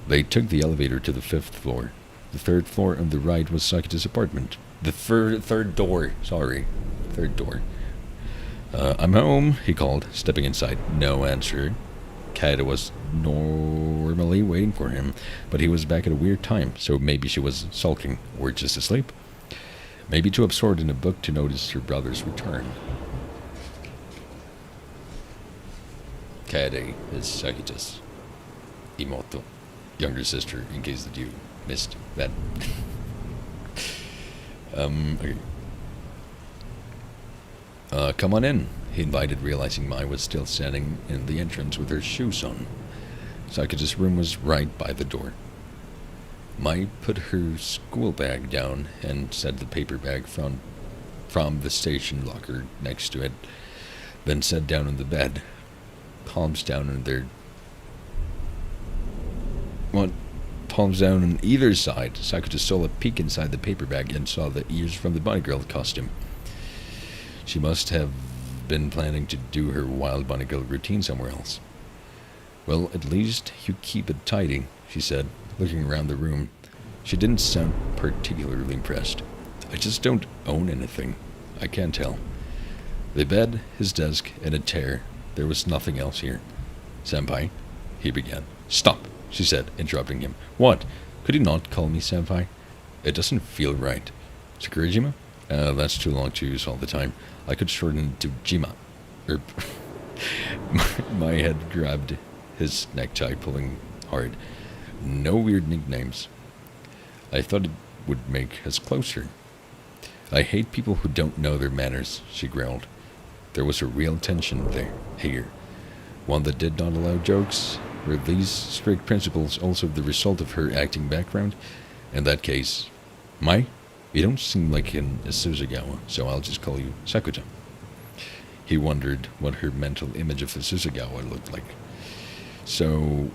They took the elevator to the 5th floor. The 3rd floor on the right was Sakuta's apartment. The third door. I'm home, he called, stepping inside. No answer. Kaede was normally waiting for him, but he was back at a weird time, so maybe she was sulking, or just asleep. Maybe too absorbed in a book to notice her brother's return. Kaede is Sakuta's imoto, younger sister, in case that you missed that. Okay. Come on in, he invited, realizing Mai was still standing in the entrance with her shoes on. Sakuta's room was right by the door. Mai put her school bag down and set the paper bag from the station locker next to it, then sat down on the bed, palms down on their... What? Palms down on either side. Sakuta stole a peek inside the paper bag and saw the ears from the bunny girl costume. She must have been planning to do her wild bunny girl routine somewhere else. Well, at least you keep it tidy, she said, looking around the room. She didn't sound particularly impressed. I just don't own anything. I can't tell. The bed, his desk, and a chair. There was nothing else here. Senpai, he began. Stop, she said, interrupting him. What? Could you not call me Senpai? It doesn't feel right. Sakurajima? That's too long to use all the time. I could shorten it to Jima. My head grabbed his necktie, pulling hard. No weird nicknames. I thought it would make us closer. I hate people who don't know their manners, she growled. There was a real tension here. One that did not allow jokes. Were these strict principles also the result of her acting background? In that case, Mai, you don't seem like an Isuzugawa, so I'll just call you Sakuta. He wondered what her mental image of Isuzugawa looked like. So,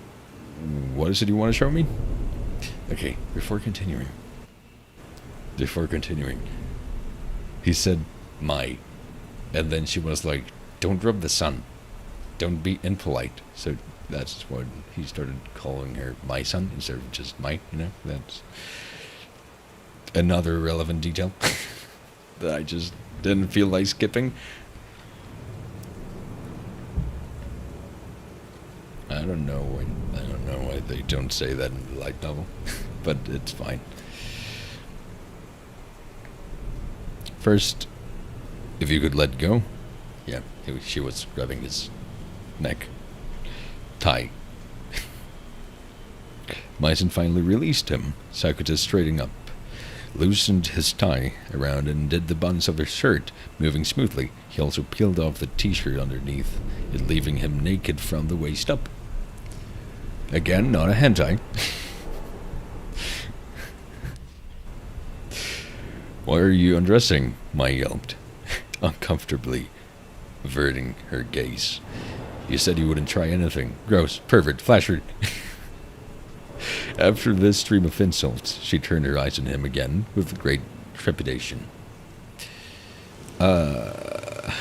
what is it you want to show me? Okay, before continuing, he said, Mai. And then she was like, don't rub the sun. Don't be impolite. So that's what he started calling her my son instead of just Mai, That's another relevant detail that I just didn't feel like skipping. I don't know why they don't say that in the light novel, but it's fine. First, if you could let go. Yeah, she was grabbing his neck. Tie. Maisen finally released him. Sakuta straightened up, loosened his tie around and did the buttons of his shirt, moving smoothly. He also peeled off the t-shirt underneath, it leaving him naked from the waist up. Again, not a hentai. Why are you undressing? Mai yelped, uncomfortably averting her gaze. You said you wouldn't try anything. Gross, pervert, flasher. After this stream of insults, she turned her eyes on him again with great trepidation. And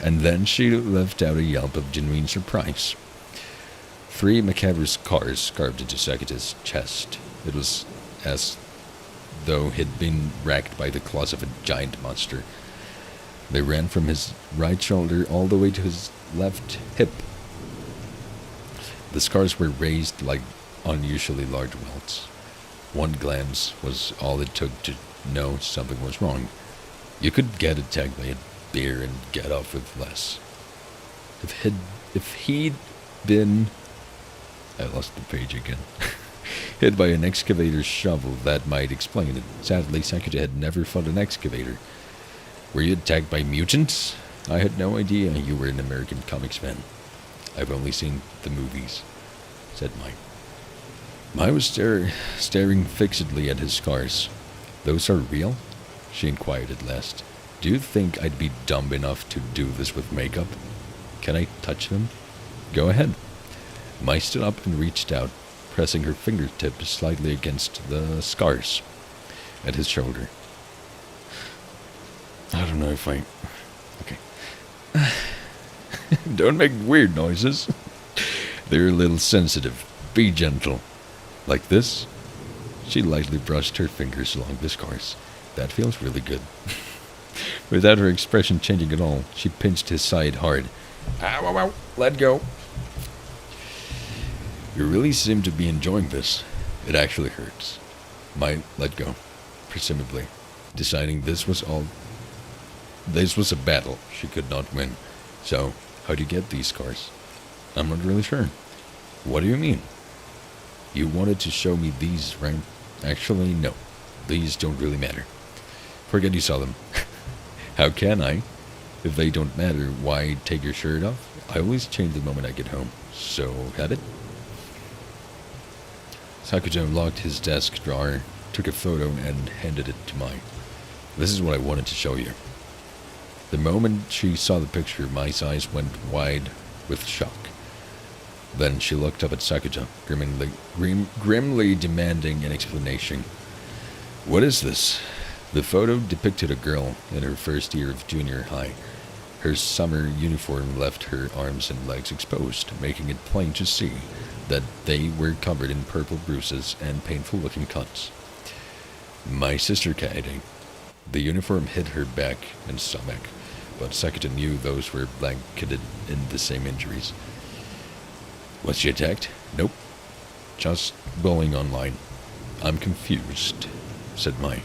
then she let out a yelp of genuine surprise. 3 macabre scars carved into Sakuta's chest. It was as though he'd been racked by the claws of a giant monster. They ran from his right shoulder all the way to his left hip. The scars were raised like unusually large welts. One glance was all it took to know something was wrong. You could get attacked by a bear and get off with less. If he'd been... I lost the page again. Hit by an excavator's shovel, that might explain it. Sadly, Sakuta had never fought an excavator. Were you attacked by mutants? I had no idea you were an American comics fan. I've only seen the movies, said Mai. Mai was staring fixedly at his scars. Those are real? She inquired at last. Do you think I'd be dumb enough to do this with makeup? Can I touch them? Go ahead. Mai stood up and reached out, pressing her fingertips slightly against the scars at his shoulder. I don't know if I... Okay. Don't make weird noises. They're a little sensitive. Be gentle. Like this? She lightly brushed her fingers along the scars. That feels really good. Without her expression changing at all, she pinched his side hard. Ow, ow, ow. Let go. You really seem to be enjoying this. It actually hurts. Might let go, presumably, deciding this was a battle she could not win. So, how'd you get these scars? I'm not really sure. What do you mean? You wanted to show me these, right? Actually, no. These don't really matter. Forget you saw them. How can I? If they don't matter, why take your shirt off? I always change the moment I get home. So, had it? Sakuta unlocked his desk drawer, took a photo, and handed it to Mai. This is what I wanted to show you. The moment she saw the picture, Mai's eyes went wide with shock. Then she looked up at Sakuta, grimly demanding an explanation. What is this? The photo depicted a girl in her first year of junior high. Her summer uniform left her arms and legs exposed, making it plain to see that they were covered in purple bruises and painful-looking cuts. My sister Kaede. The uniform hit her back and stomach, but Sakuta knew those were blanketed in the same injuries. Was she attacked? Nope. Just bullying online. I'm confused, said Mai.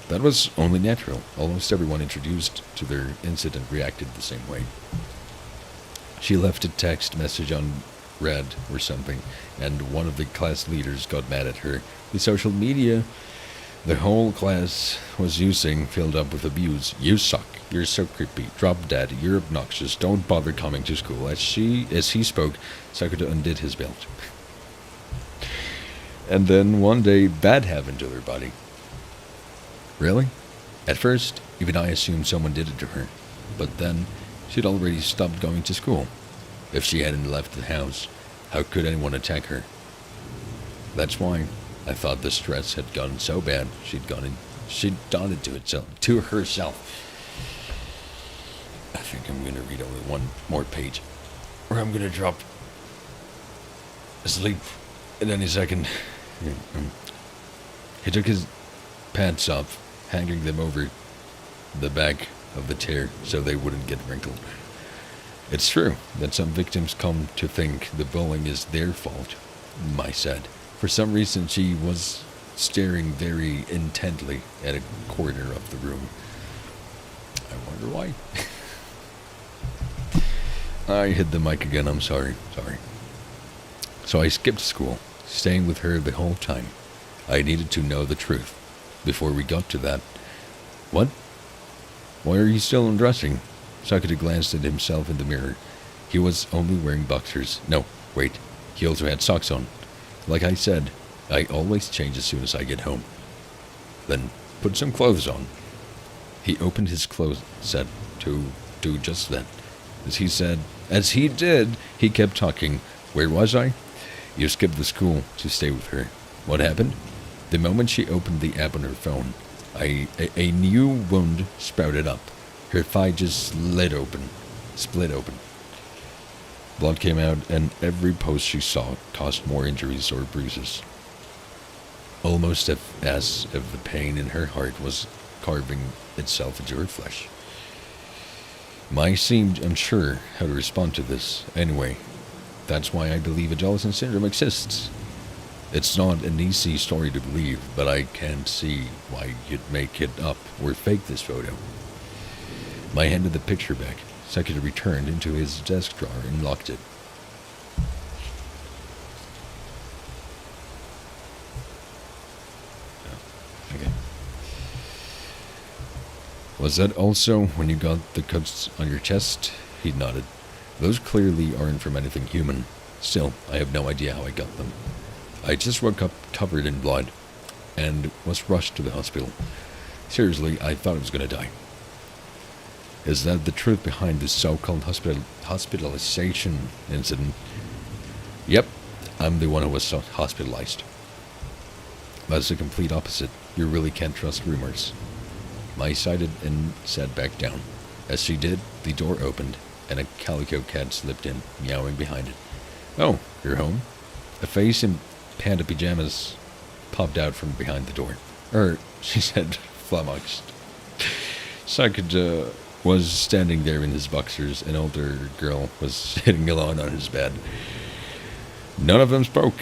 That was only natural. Almost everyone introduced to their incident reacted the same way. She left a text message unread or something, and one of the class leaders got mad at her. The social media the whole class was using filled up with abuse. You suck. You're so creepy. Drop dead. You're obnoxious. Don't bother coming to school. As he spoke, Sakuta undid his belt. And then one day, bad happened to her body. Really? At first, even I assumed someone did it to her. But then, she'd already stopped going to school. If she hadn't left the house, how could anyone attack her? That's why I thought the stress had gotten so bad, she'd done it to herself. I think I'm going to read only one more page, or I'm going to drop asleep in any second. He took his pants off, hanging them over the back of the chair so they wouldn't get wrinkled. It's true that some victims come to think the bullying is their fault, Mai said. For some reason, she was staring very intently at a corner of the room. I wonder why. I hit the mic again, I'm sorry. So I skipped school, staying with her the whole time. I needed to know the truth. Before we got to that... What? Why are you still undressing? Sakata glanced at himself in the mirror. He was only wearing boxers. No, wait. He also had socks on. Like I said, I always change as soon as I get home. Then put some clothes on. He opened his closet to do just that. As he did, he kept talking. Where was I? You skipped the school to stay with her. What happened? The moment she opened the app on her phone, a new wound sprouted up. Her thigh just split open. Blood came out, and every post she saw caused more injuries or bruises. Almost as if the pain in her heart was carving itself into her flesh. Mai seemed unsure how to respond to this. Anyway, that's why I believe adolescent syndrome exists. It's not an easy story to believe, but I can't see why you'd make it up or fake this photo. Mai handed the picture back. Sakata returned into his desk drawer and locked it. Oh, okay. Was that also when you got the cuts on your chest? He nodded. Those clearly aren't from anything human. Still, I have no idea how I got them. I just woke up covered in blood and was rushed to the hospital. Seriously, I thought I was going to die. Is that the truth behind this so-called hospitalization incident? Yep, I'm the one who was hospitalized. That's the complete opposite. You really can't trust rumors. Mai sighed and sat back down. As she did, the door opened, and a calico cat slipped in, meowing behind it. Oh, you're home? A face in panda pajamas popped out from behind the door. She said, flummoxed. Sakata was standing there in his boxers. An older girl was sitting alone on his bed. None of them spoke.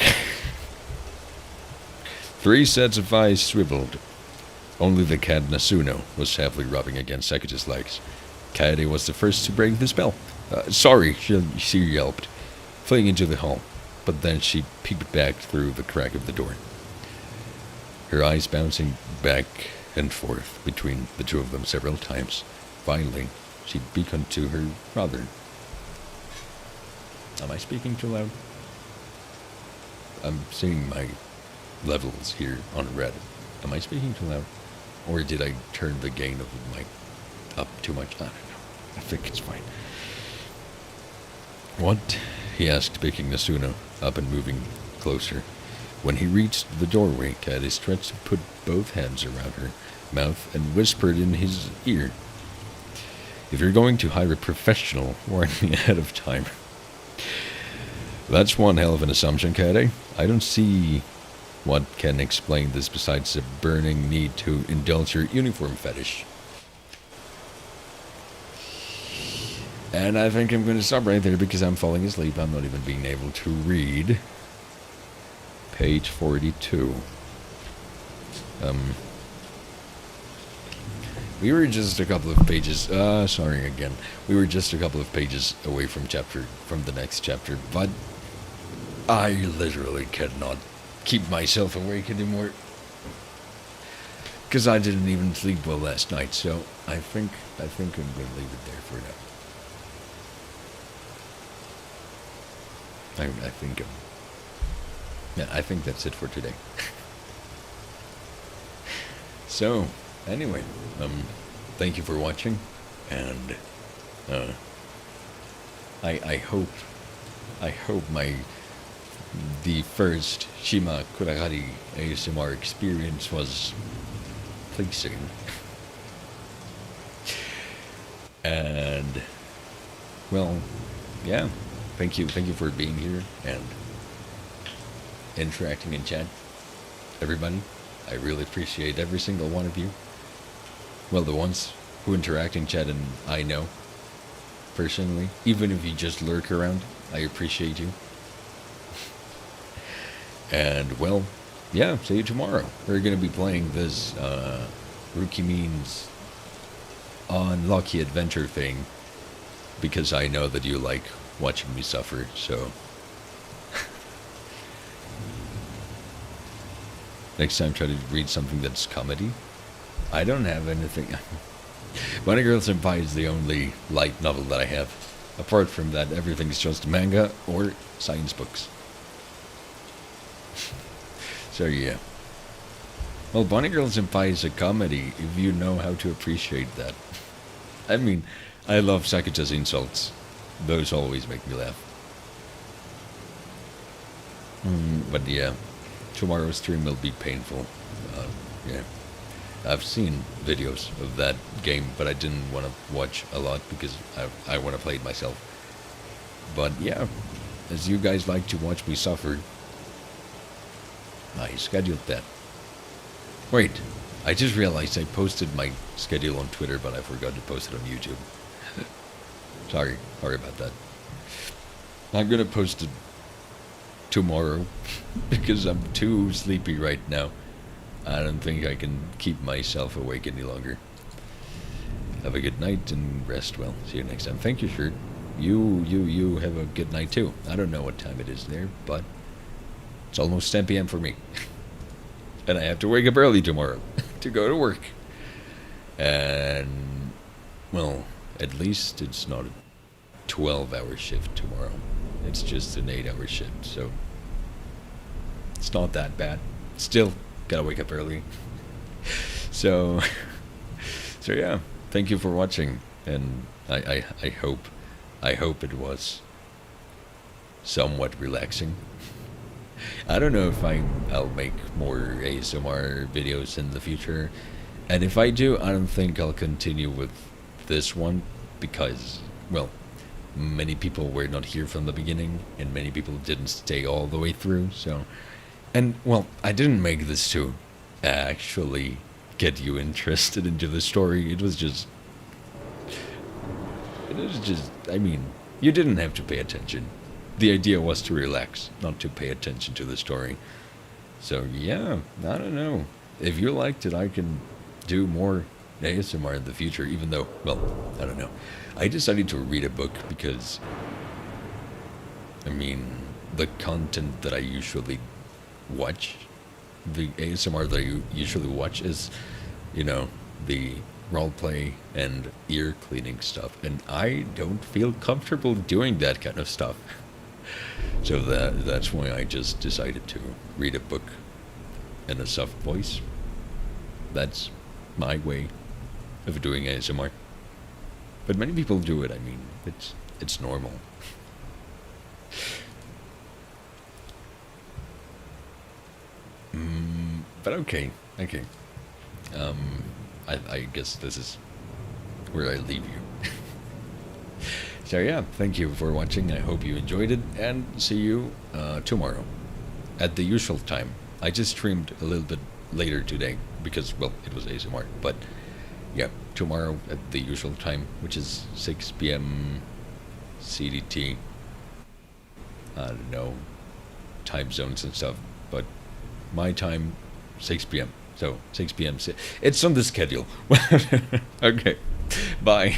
3 sets of eyes swiveled. Only the cat Nasuno was happily rubbing against Sakata's legs. Kaede was the first to break the spell. Sorry, she yelped, fleeing into the hall. But then she peeked back through the crack of the door, her eyes bouncing back and forth between the two of them several times. Finally, she beckoned to her brother. Am I speaking too loud? I'm seeing my levels here on red. Am I speaking too loud? Or did I turn the gain of the mic up too much? I don't know. I think it's fine. What? He asked, picking Nasuno up and moving closer. When he reached the doorway, Kaede stretched to put both hands around her mouth and whispered in his ear. If you're going to hire a professional, warn me ahead of time. That's one hell of an assumption, Kaede. I don't see what can explain this besides a burning need to indulge your uniform fetish. And I think I'm going to stop right there because I'm falling asleep. I'm not even being able to read. Page 42. We were just a couple of pages, sorry again. We were just a couple of pages away from the next chapter, but I literally cannot keep myself awake anymore. Because I didn't even sleep well last night, so I think I'm going to leave it there for now. I think that's it for today. So, anyway, thank you for watching, and I hope the first Shima Kuragari ASMR experience was pleasing. And well, yeah. Thank you for being here and interacting in chat. Everybody, I really appreciate every single one of you. Well, the ones who interact in chat and I know personally. Even if you just lurk around, I appreciate you. And, well, yeah, see you tomorrow. We're going to be playing this Rookie Means Unlucky Adventure thing because I know that you like watching me suffer, so... Next time, try to read something that's comedy. I don't have anything. Bunny Girl Senpai is the only light novel that I have. Apart from that, everything's just manga or science books. So yeah. Well, Bunny Girl Senpai is a comedy if you know how to appreciate that. I mean, I love Sakuta's insults. Those always make me laugh. But yeah, tomorrow's stream will be painful. Yeah. I've seen videos of that game, but I didn't want to watch a lot because I want to play it myself. But yeah, as you guys like to watch me suffer, I scheduled that. Wait, I just realized I posted my schedule on Twitter, but I forgot to post it on YouTube. Sorry about that. I'm gonna post it tomorrow because I'm too sleepy right now. I don't think I can keep myself awake any longer. Have a good night and rest well. See you next time. Thank you, Shirt. You have a good night too. I don't know what time it is there, but it's almost 10 p.m. for me. And I have to wake up early tomorrow to go to work. And, well, at least it's not a 12-hour shift tomorrow. It's just an 8-hour shift, so it's not that bad. Still, gotta wake up early. So yeah, thank you for watching, and I hope it was somewhat relaxing. I don't know if I'll make more ASMR videos in the future, and if I do, I don't think I'll continue with this one because, well, many people were not here from the beginning, and many people didn't stay all the way through, so... And, well, I didn't make this to actually get you interested into the story. It was just, I mean, you didn't have to pay attention. The idea was to relax, not to pay attention to the story. So, yeah, I don't know. If you liked it, I can do more ASMR in the future, even though, well, I don't know. I decided to read a book because, I mean, the content that I usually watch, the ASMR that I usually watch is, you know, the roleplay and ear cleaning stuff, and I don't feel comfortable doing that kind of stuff. So that's why I just decided to read a book in a soft voice. That's my way of doing ASMR. But many people do it. I mean, it's normal. But okay. I guess this is where I leave you. So yeah, thank you for watching. I hope you enjoyed it, and see you tomorrow at the usual time. I just streamed a little bit later today because, well, it was ASMR. But yeah, tomorrow at the usual time, which is 6 p.m. CDT. I don't know, time zones and stuff, but my time, 6 p.m. So 6 p.m. It's on the schedule. Okay, bye.